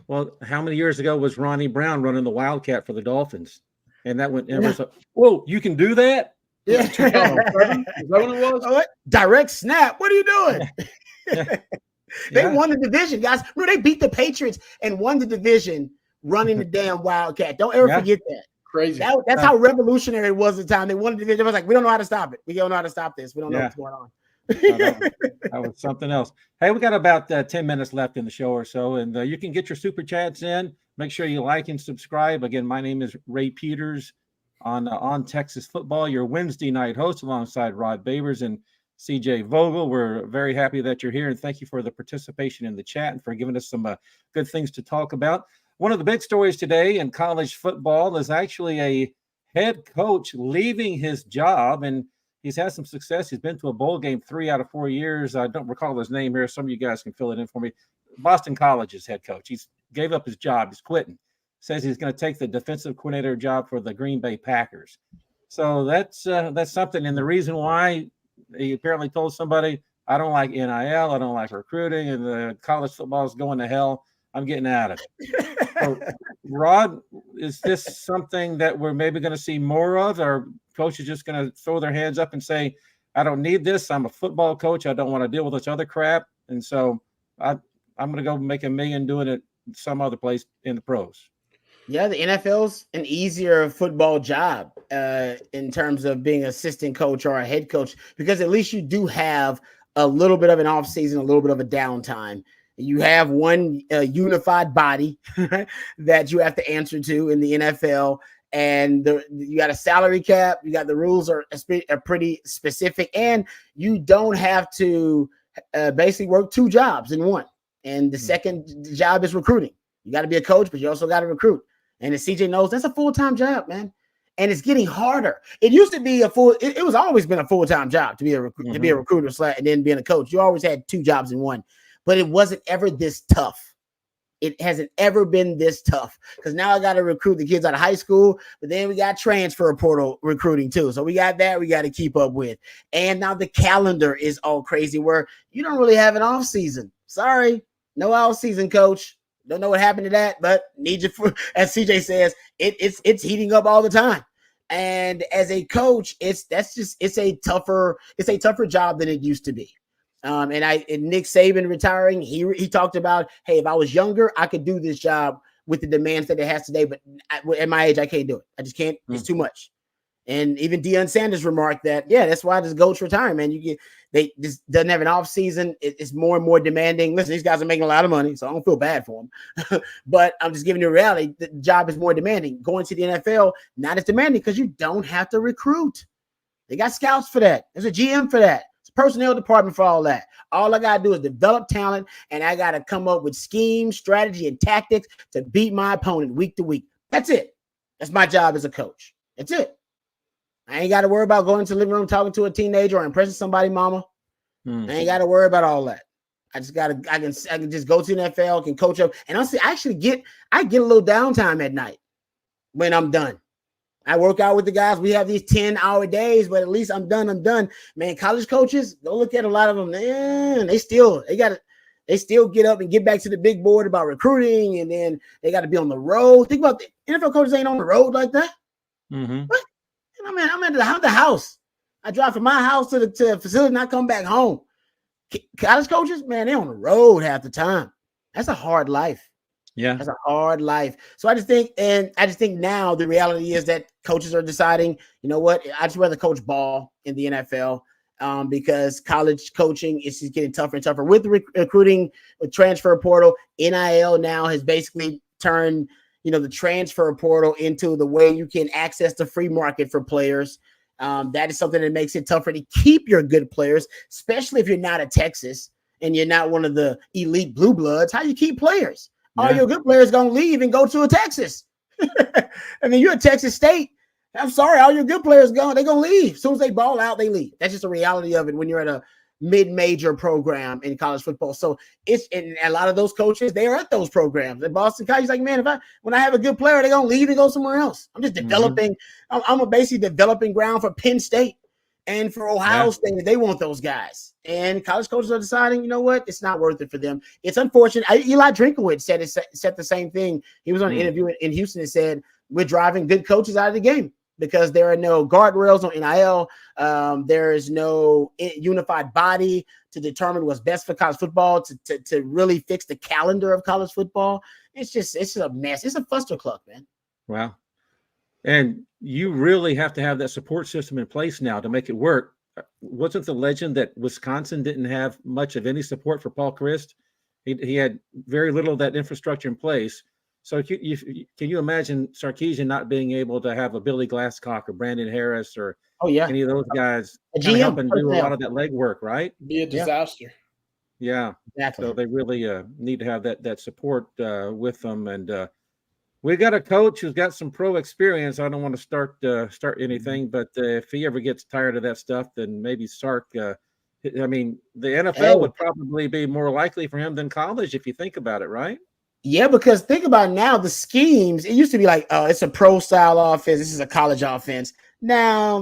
Well, how many years ago was Ronnie Brown running the Wildcat for the Dolphins? And that went, was like, whoa, you can do that? Yeah. Is that what it was? Oh, direct snap. What are you doing? They won the division, guys. Remember, they beat the Patriots and won the division running the damn Wildcat. Don't ever forget that. Crazy. That's how revolutionary it was at the time. They won the division. It was like, we don't know how to stop it. We don't know how to stop this. We don't know what's going on. That was something else. Hey, we got about 10 minutes left in the show or so, and you can get your super chats in. Make sure you like and subscribe. Again, my name is Ray Peters on Texas Football, your Wednesday night host alongside Rod Babers and CJ Vogel. We're very happy that you're here, and thank you for the participation in the chat and for giving us some good things to talk about. One of the big stories today in college football is actually a head coach leaving his job, and he's had some success. He's been to a bowl game 3 out of 4 years. I don't recall his name here. Some of you guys can fill it in for me. Boston College's head coach. He's gave up his job. He's quitting. Says he's going to take the defensive coordinator job for the Green Bay Packers. So that's something. And the reason why, he apparently told somebody, I don't like NIL. I don't like recruiting, and the college football is going to hell. I'm getting out of it. So, Rod, is this something that we're maybe going to see more of? Or coaches just going to throw their hands up and say, I don't need this. I'm a football coach. I don't want to deal with this other crap. And so I'm going to go make $1 million doing it some other place in the pros. Yeah, the NFL's an easier football job in terms of being an assistant coach or a head coach, because at least you do have a little bit of an offseason, a little bit of a downtime. You have one unified body that you have to answer to in the NFL, and you got a salary cap. You got the rules are pretty specific, and you don't have to basically work 2 jobs in one. And the second job is recruiting. You got to be a coach, but you also got to recruit. And as CJ knows, that's a full-time job, man. And it's getting harder. It used to be it was always been a full-time job to be a recruiter and then being a coach. You always had 2 jobs in one. But it wasn't ever this tough. It hasn't ever been this tough, because now I got to recruit the kids out of high school, but then we got transfer portal recruiting too. So we got that we got to keep up with. And now the calendar is all crazy where you don't really have an off season. Sorry, no off season, coach. Don't know what happened to that, but need you for, as CJ says, it's heating up all the time. And as a coach, it's a tougher job than it used to be. And Nick Saban retiring, he talked about, hey, if I was younger, I could do this job with the demands that it has today, but at my age, I can't do it. I just can't. It's too much. And even Deion Sanders remarked that, that's why this GOAT's retiring, man. They just doesn't have an off season. It's more and more demanding. Listen, these guys are making a lot of money, so I don't feel bad for them. But I'm just giving you a reality. The job is more demanding. Going to the NFL, not as demanding because you don't have to recruit. They got scouts for that. There's a GM for that. personnel department for all that. All I got to do is develop talent, and I got to come up with schemes, strategy, and tactics to beat my opponent week to week. That's it. That's my job as a coach. That's it. I ain't got to worry about going to the living room, talking to a teenager, or impressing somebody, mama. I ain't got to worry about all that. I can just go to the NFL, can coach up, and I get a little downtime at night when I'm done. I work out with the guys. We have these 10-hour days, but at least I'm done. Man, college coaches, go look at a lot of them. Man, they still get up and get back to the big board about recruiting, and then they got to be on the road. Think about the NFL coaches ain't on the road like that. Mm-hmm. What? I'm at the house. I drive from my house to the facility and I come back home. College coaches, man, they're on the road half the time. That's a hard life. Yeah, that's a hard life. So I just think now the reality is that coaches are deciding, you know what, I'd just rather coach ball in the NFL because college coaching is just getting tougher and tougher with recruiting, with transfer portal. NIL now has basically turned, the transfer portal into the way you can access the free market for players. That is something that makes it tougher to keep your good players, especially if you're not at Texas and you're not one of the elite blue bloods. How you keep players? Yeah. All your good players going to leave and go to a Texas. I mean, you're a Texas State. I'm sorry. All your good players they're going to leave. As soon as they ball out, they leave. That's just the reality of it when you're at a mid-major program in college football. So and a lot of those coaches, they are at those programs. At Boston College, like, man, when I have a good player, they're going to leave and go somewhere else. I'm just developing. I'm a basically developing ground for Penn State and for Ohio State. They want those guys. And college coaches are deciding, you know what? It's not worth it for them. It's unfortunate. Eli Drinkowitz said the same thing. He was on an interview in Houston and said, we're driving good coaches out of the game because there are no guardrails on NIL. There is no unified body to determine what's best for college football, to really fix the calendar of college football. It's just a mess. It's a fustercluck, man. Wow. And you really have to have that support system in place now to make it work. Wasn't the legend that Wisconsin didn't have much of any support for Paul Chryst? He had very little of that infrastructure in place. So can you imagine Sarkisian not being able to have a Billy Glasscock or Brandon Harris or any of those guys helping do a lot of that legwork, right? Be a disaster. Yeah, exactly. So they really need to have that support with them. And we got a coach who's got some pro experience. I don't want to start anything, but if he ever gets tired of that stuff, then maybe Sark. I mean, the NFL would probably be more likely for him than college if you think about it, right? Yeah, because think about now the schemes. It used to be like, oh, it's a pro style offense. This is a college offense. Now,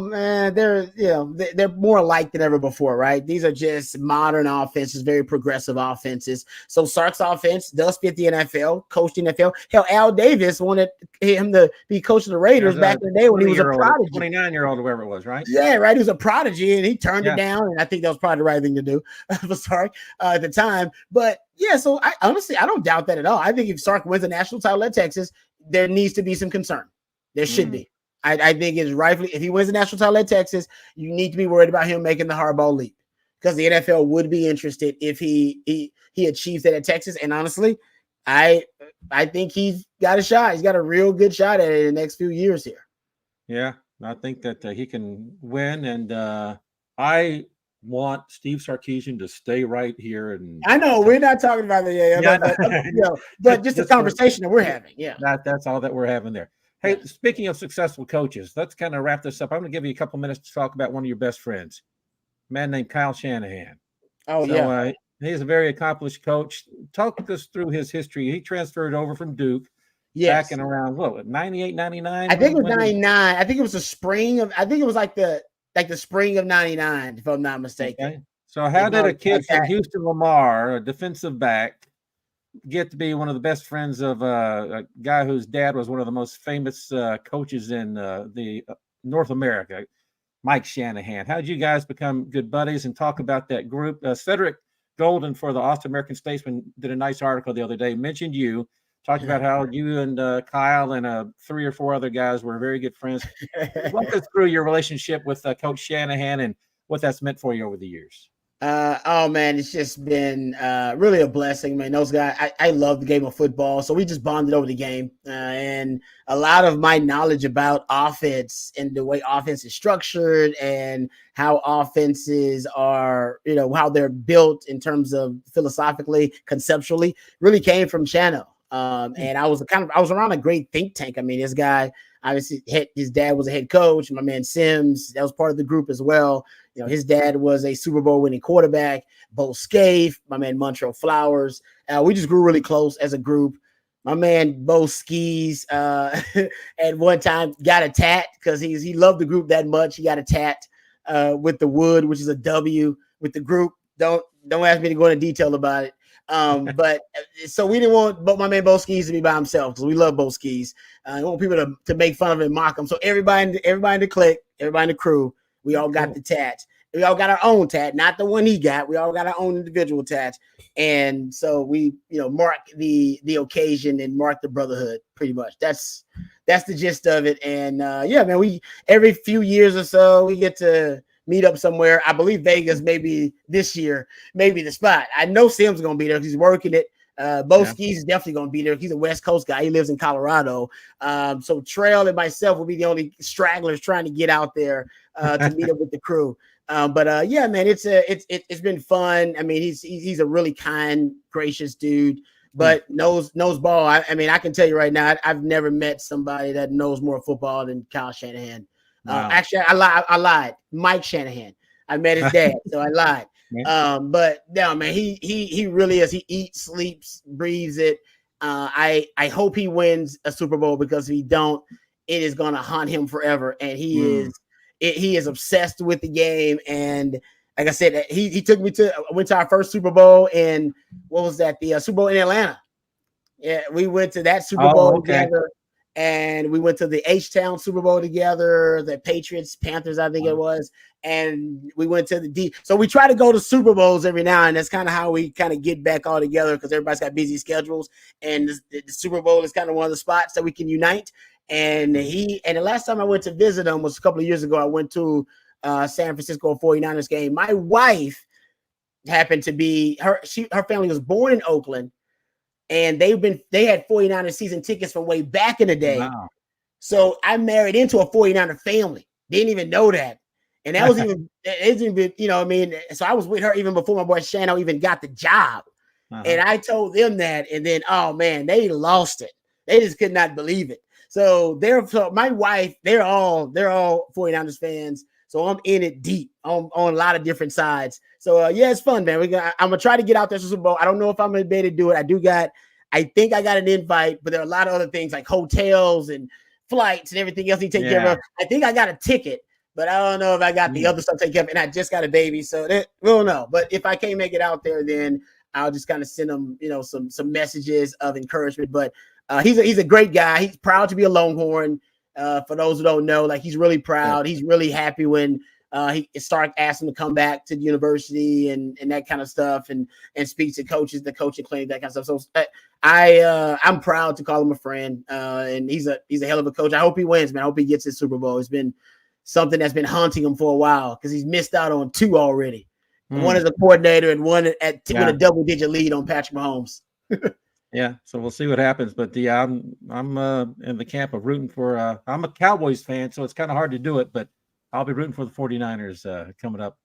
they're more alike than ever before, right? These are just modern offenses, very progressive offenses. So Sark's offense does fit the NFL, coached the NFL. Hell, Al Davis wanted him to be coach of the Raiders back in the day when he was a prodigy. 29-year-old, whoever it was, right? Yeah, right. He was a prodigy, and he turned it down, and I think that was probably the right thing to do for Sark at the time. But yeah, so I don't doubt that at all. I think if Sark wins a national title at Texas, there needs to be some concern. There should be. I think it's rightfully, if he wins the national title at Texas, you need to be worried about him making the hardball leap because the NFL would be interested if he achieves that at Texas. And honestly, I think he's got a shot. He's got a real good shot at it in the next few years here. Yeah, I think that he can win. And I want Steve Sarkisian to stay right here. And I know we're not talking about the but just the conversation that we're having. Yeah, that's all that we're having there. Hey, speaking of successful coaches, let's kind of wrap this up. I'm going to give you a couple minutes to talk about one of your best friends, a man named Kyle Shanahan. He's a very accomplished coach. Talk us through his history. He transferred over from Duke back in around 98, 99? I think it was 99. I think it was the spring of. I think it was like the spring of 99, if I'm not mistaken. Okay. So how did a kid from Houston Lamar, a defensive back, get to be one of the best friends of a guy whose dad was one of the most famous coaches in the North America, Mike Shanahan? How did you guys become good buddies? And talk about that group. Cedric Golden for the Austin American Statesman did a nice article the other day, mentioned you, talked about how you and Kyle and 3 or 4 other guys were very good friends. Walk us through your relationship with Coach Shanahan and what that's meant for you over the years. Oh man, it's just been really a blessing, man. Those guys, I love the game of football, so we just bonded over the game, and a lot of my knowledge about offense and the way offense is structured and how offenses are, how they're built in terms of philosophically, conceptually, really came from Chano. And I was around a great think tank. I mean, this guy obviously his dad was a head coach. My man Sims, that was part of the group as well. His dad was a Super Bowl winning quarterback. Bo Scaife, my man Montrell Flowers. We just grew really close as a group. My man Bo Skis at one time got a tat because he loved the group that much. He got a tat with the wood, which is a W with the group. Don't ask me to go into detail about it. But so we didn't want my man Bo Skis to be by himself because we love Bo Skis. We want people to make fun of him and mock him. So everybody in the clique, everybody in the crew, we all got the tat. We all got our own tat, not the one he got. We all got our own individual tats. And so we, mark the occasion and mark the brotherhood pretty much. That's the gist of it. And yeah, man, we every few years or so we get to meet up somewhere. I believe Vegas maybe this year, maybe the spot. I know Sim's gonna be there because he's working it. Bo Skis is definitely gonna be there. He's a West Coast guy. He lives in Colorado. So Trail and myself will be the only stragglers trying to get out there to meet up with the crew. But yeah, man, it's been fun. I mean, he's a really kind, gracious dude, but knows ball. I mean, I can tell you right now, I've never met somebody that knows more football than Kyle Shanahan. Wow. Actually, I lied. Mike Shanahan. I met his dad, so I lied. But no, man, he really is. He eats, sleeps, breathes it. I hope he wins a Super Bowl because if he don't, it is gonna haunt him forever. And he is obsessed with the game. And like I said, he took me went to our first Super Bowl in what was that? The Super Bowl in Atlanta. Yeah, we went to that Super Bowl together. And we went to the H-Town Super Bowl together, the Patriots, Panthers, I think it was. And we went to the So we try to go to Super Bowls every now and that's kind of how we kind of get back all together because everybody's got busy schedules. And the Super Bowl is kind of one of the spots that we can unite. And the last time I went to visit him was a couple of years ago. I went to San Francisco 49ers game. My wife happened to be her family was born in Oakland. And they had 49er season tickets from way back in the day. Wow. So I married into a 49er family. Didn't even know that. And that was even, so I was with her even before my boy Shano even got the job. And I told them that. And then, oh man, they lost it. They just could not believe it. So my wife, they're all 49ers fans. So I'm in it deep on a lot of different sides. So yeah, it's fun, man. I'm gonna try to get out there to Super Bowl. I don't know if I'm gonna be able to do it. I think I got an invite, but there are a lot of other things like hotels and flights and everything else you take care of. I think I got a ticket, but I don't know if I got the other stuff taken care of. And I just got a baby, so we don't know. But if I can't make it out there, then I'll just kind of send him, some messages of encouragement. But he's a great guy. He's proud to be a Longhorn. For those who don't know, like he's really proud. He's really happy when Stark asked him to come back to the university and that kind of stuff and speak to coaches, the coaching clinic, that kind of stuff. So I'm proud to call him a friend. And he's a hell of a coach. I hope he wins, man. I hope he gets his Super Bowl. It's been something that's been haunting him for a while because he's missed out on 2 already. One as a coordinator and one with a double-digit lead on Patrick Mahomes. Yeah, so we'll see what happens. But I'm in the camp of rooting for. I'm a Cowboys fan, so it's kind of hard to do it. But I'll be rooting for the 49ers coming up.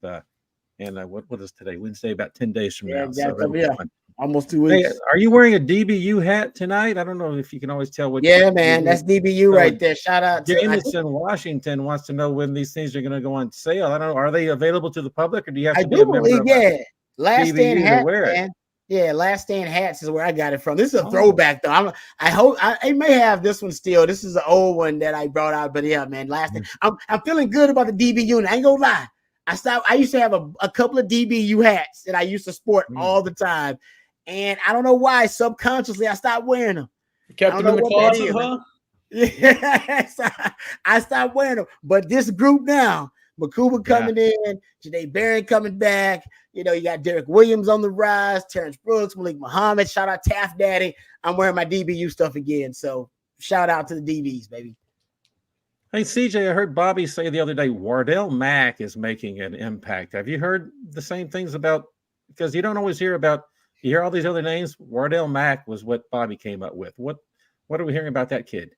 And what is today? Wednesday, about 10 days from now. Exactly. So almost 2 weeks. Hey, are you wearing a DBU hat tonight? I don't know if you can always tell what. Yeah, man, that's DBU right there. Shout out to Jameson, Washington wants to know when these things are going to go on sale. I don't know. Are they available to the public, or do you have to be a member of Last Stand DBU hat, to wear it? man. Yeah, Last Stand hats is where I got it from. This is a throwback, though. I hope I may have this one still. This is an old one that I brought out, but yeah, man, Last Stand. I'm feeling good about the DBU. I ain't gonna lie. I used to have a couple of DBU hats that I used to sport all the time, and I don't know why. Subconsciously, I stopped wearing them. You kept them in the closet, huh? Yeah, I stopped wearing them. But this group now, Makuba coming in, Janae Barron coming back. You got Derek Williams on the rise, Terrence Brooks, Malik Muhammad. Shout out Taft Daddy. I'm wearing my DBU stuff again. So shout out to the DBs, baby. Hey, CJ, I heard Bobby say the other day Wardell Mack is making an impact. Have you heard the same things about? Because you don't always hear about. You hear all these other names. Wardell Mack was what Bobby came up with. What are we hearing about that kid?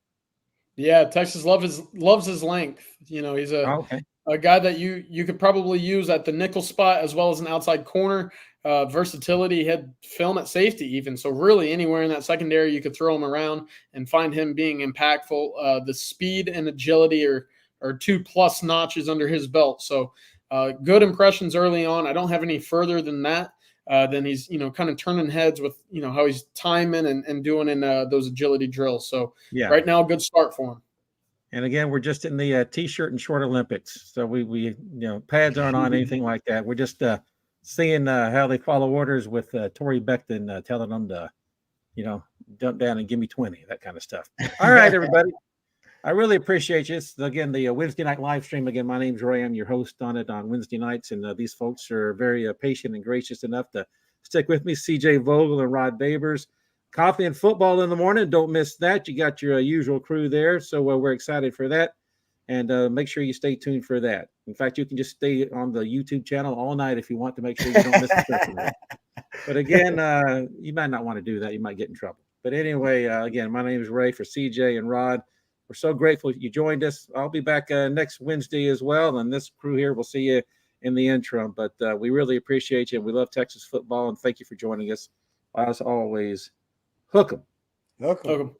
Yeah, Texas loves his length. You know, he's Oh, okay. a guy that you could probably use at the nickel spot as well as an outside corner. Versatility, he had film at safety even. So really anywhere in that secondary, you could throw him around and find him being impactful. The speed and agility are 2+ notches under his belt. So good impressions early on. I don't have any further than that. Then he's, kind of turning heads with, how he's timing and doing in those agility drills. So Yeah. right now, a good start for him. And again, we're just in the T-shirt and short Olympics. So we pads aren't on, anything like that. We're just seeing how they follow orders with Tory Becton telling them to, dump down and give me 20, that kind of stuff. All right, everybody. I really appreciate you. It's, again, the Wednesday night live stream. Again, my name's Ray. I'm your host on it on Wednesday nights. And these folks are very patient and gracious enough to stick with me. CJ Vogel and Rod Babers. Coffee and football in the morning. Don't miss that. You got your usual crew there. So we're excited for that. And make sure you stay tuned for that. In fact, you can just stay on the YouTube channel all night if you want to make sure you don't miss the session. But again, you might not want to do that. You might get in trouble. But anyway, again, my name is Ray for CJ and Rod. We're so grateful you joined us. I'll be back next Wednesday as well. And this crew here will see you in the interim. But we really appreciate you. We love Texas football. And thank you for joining us. As always, hook 'em. Hook 'em.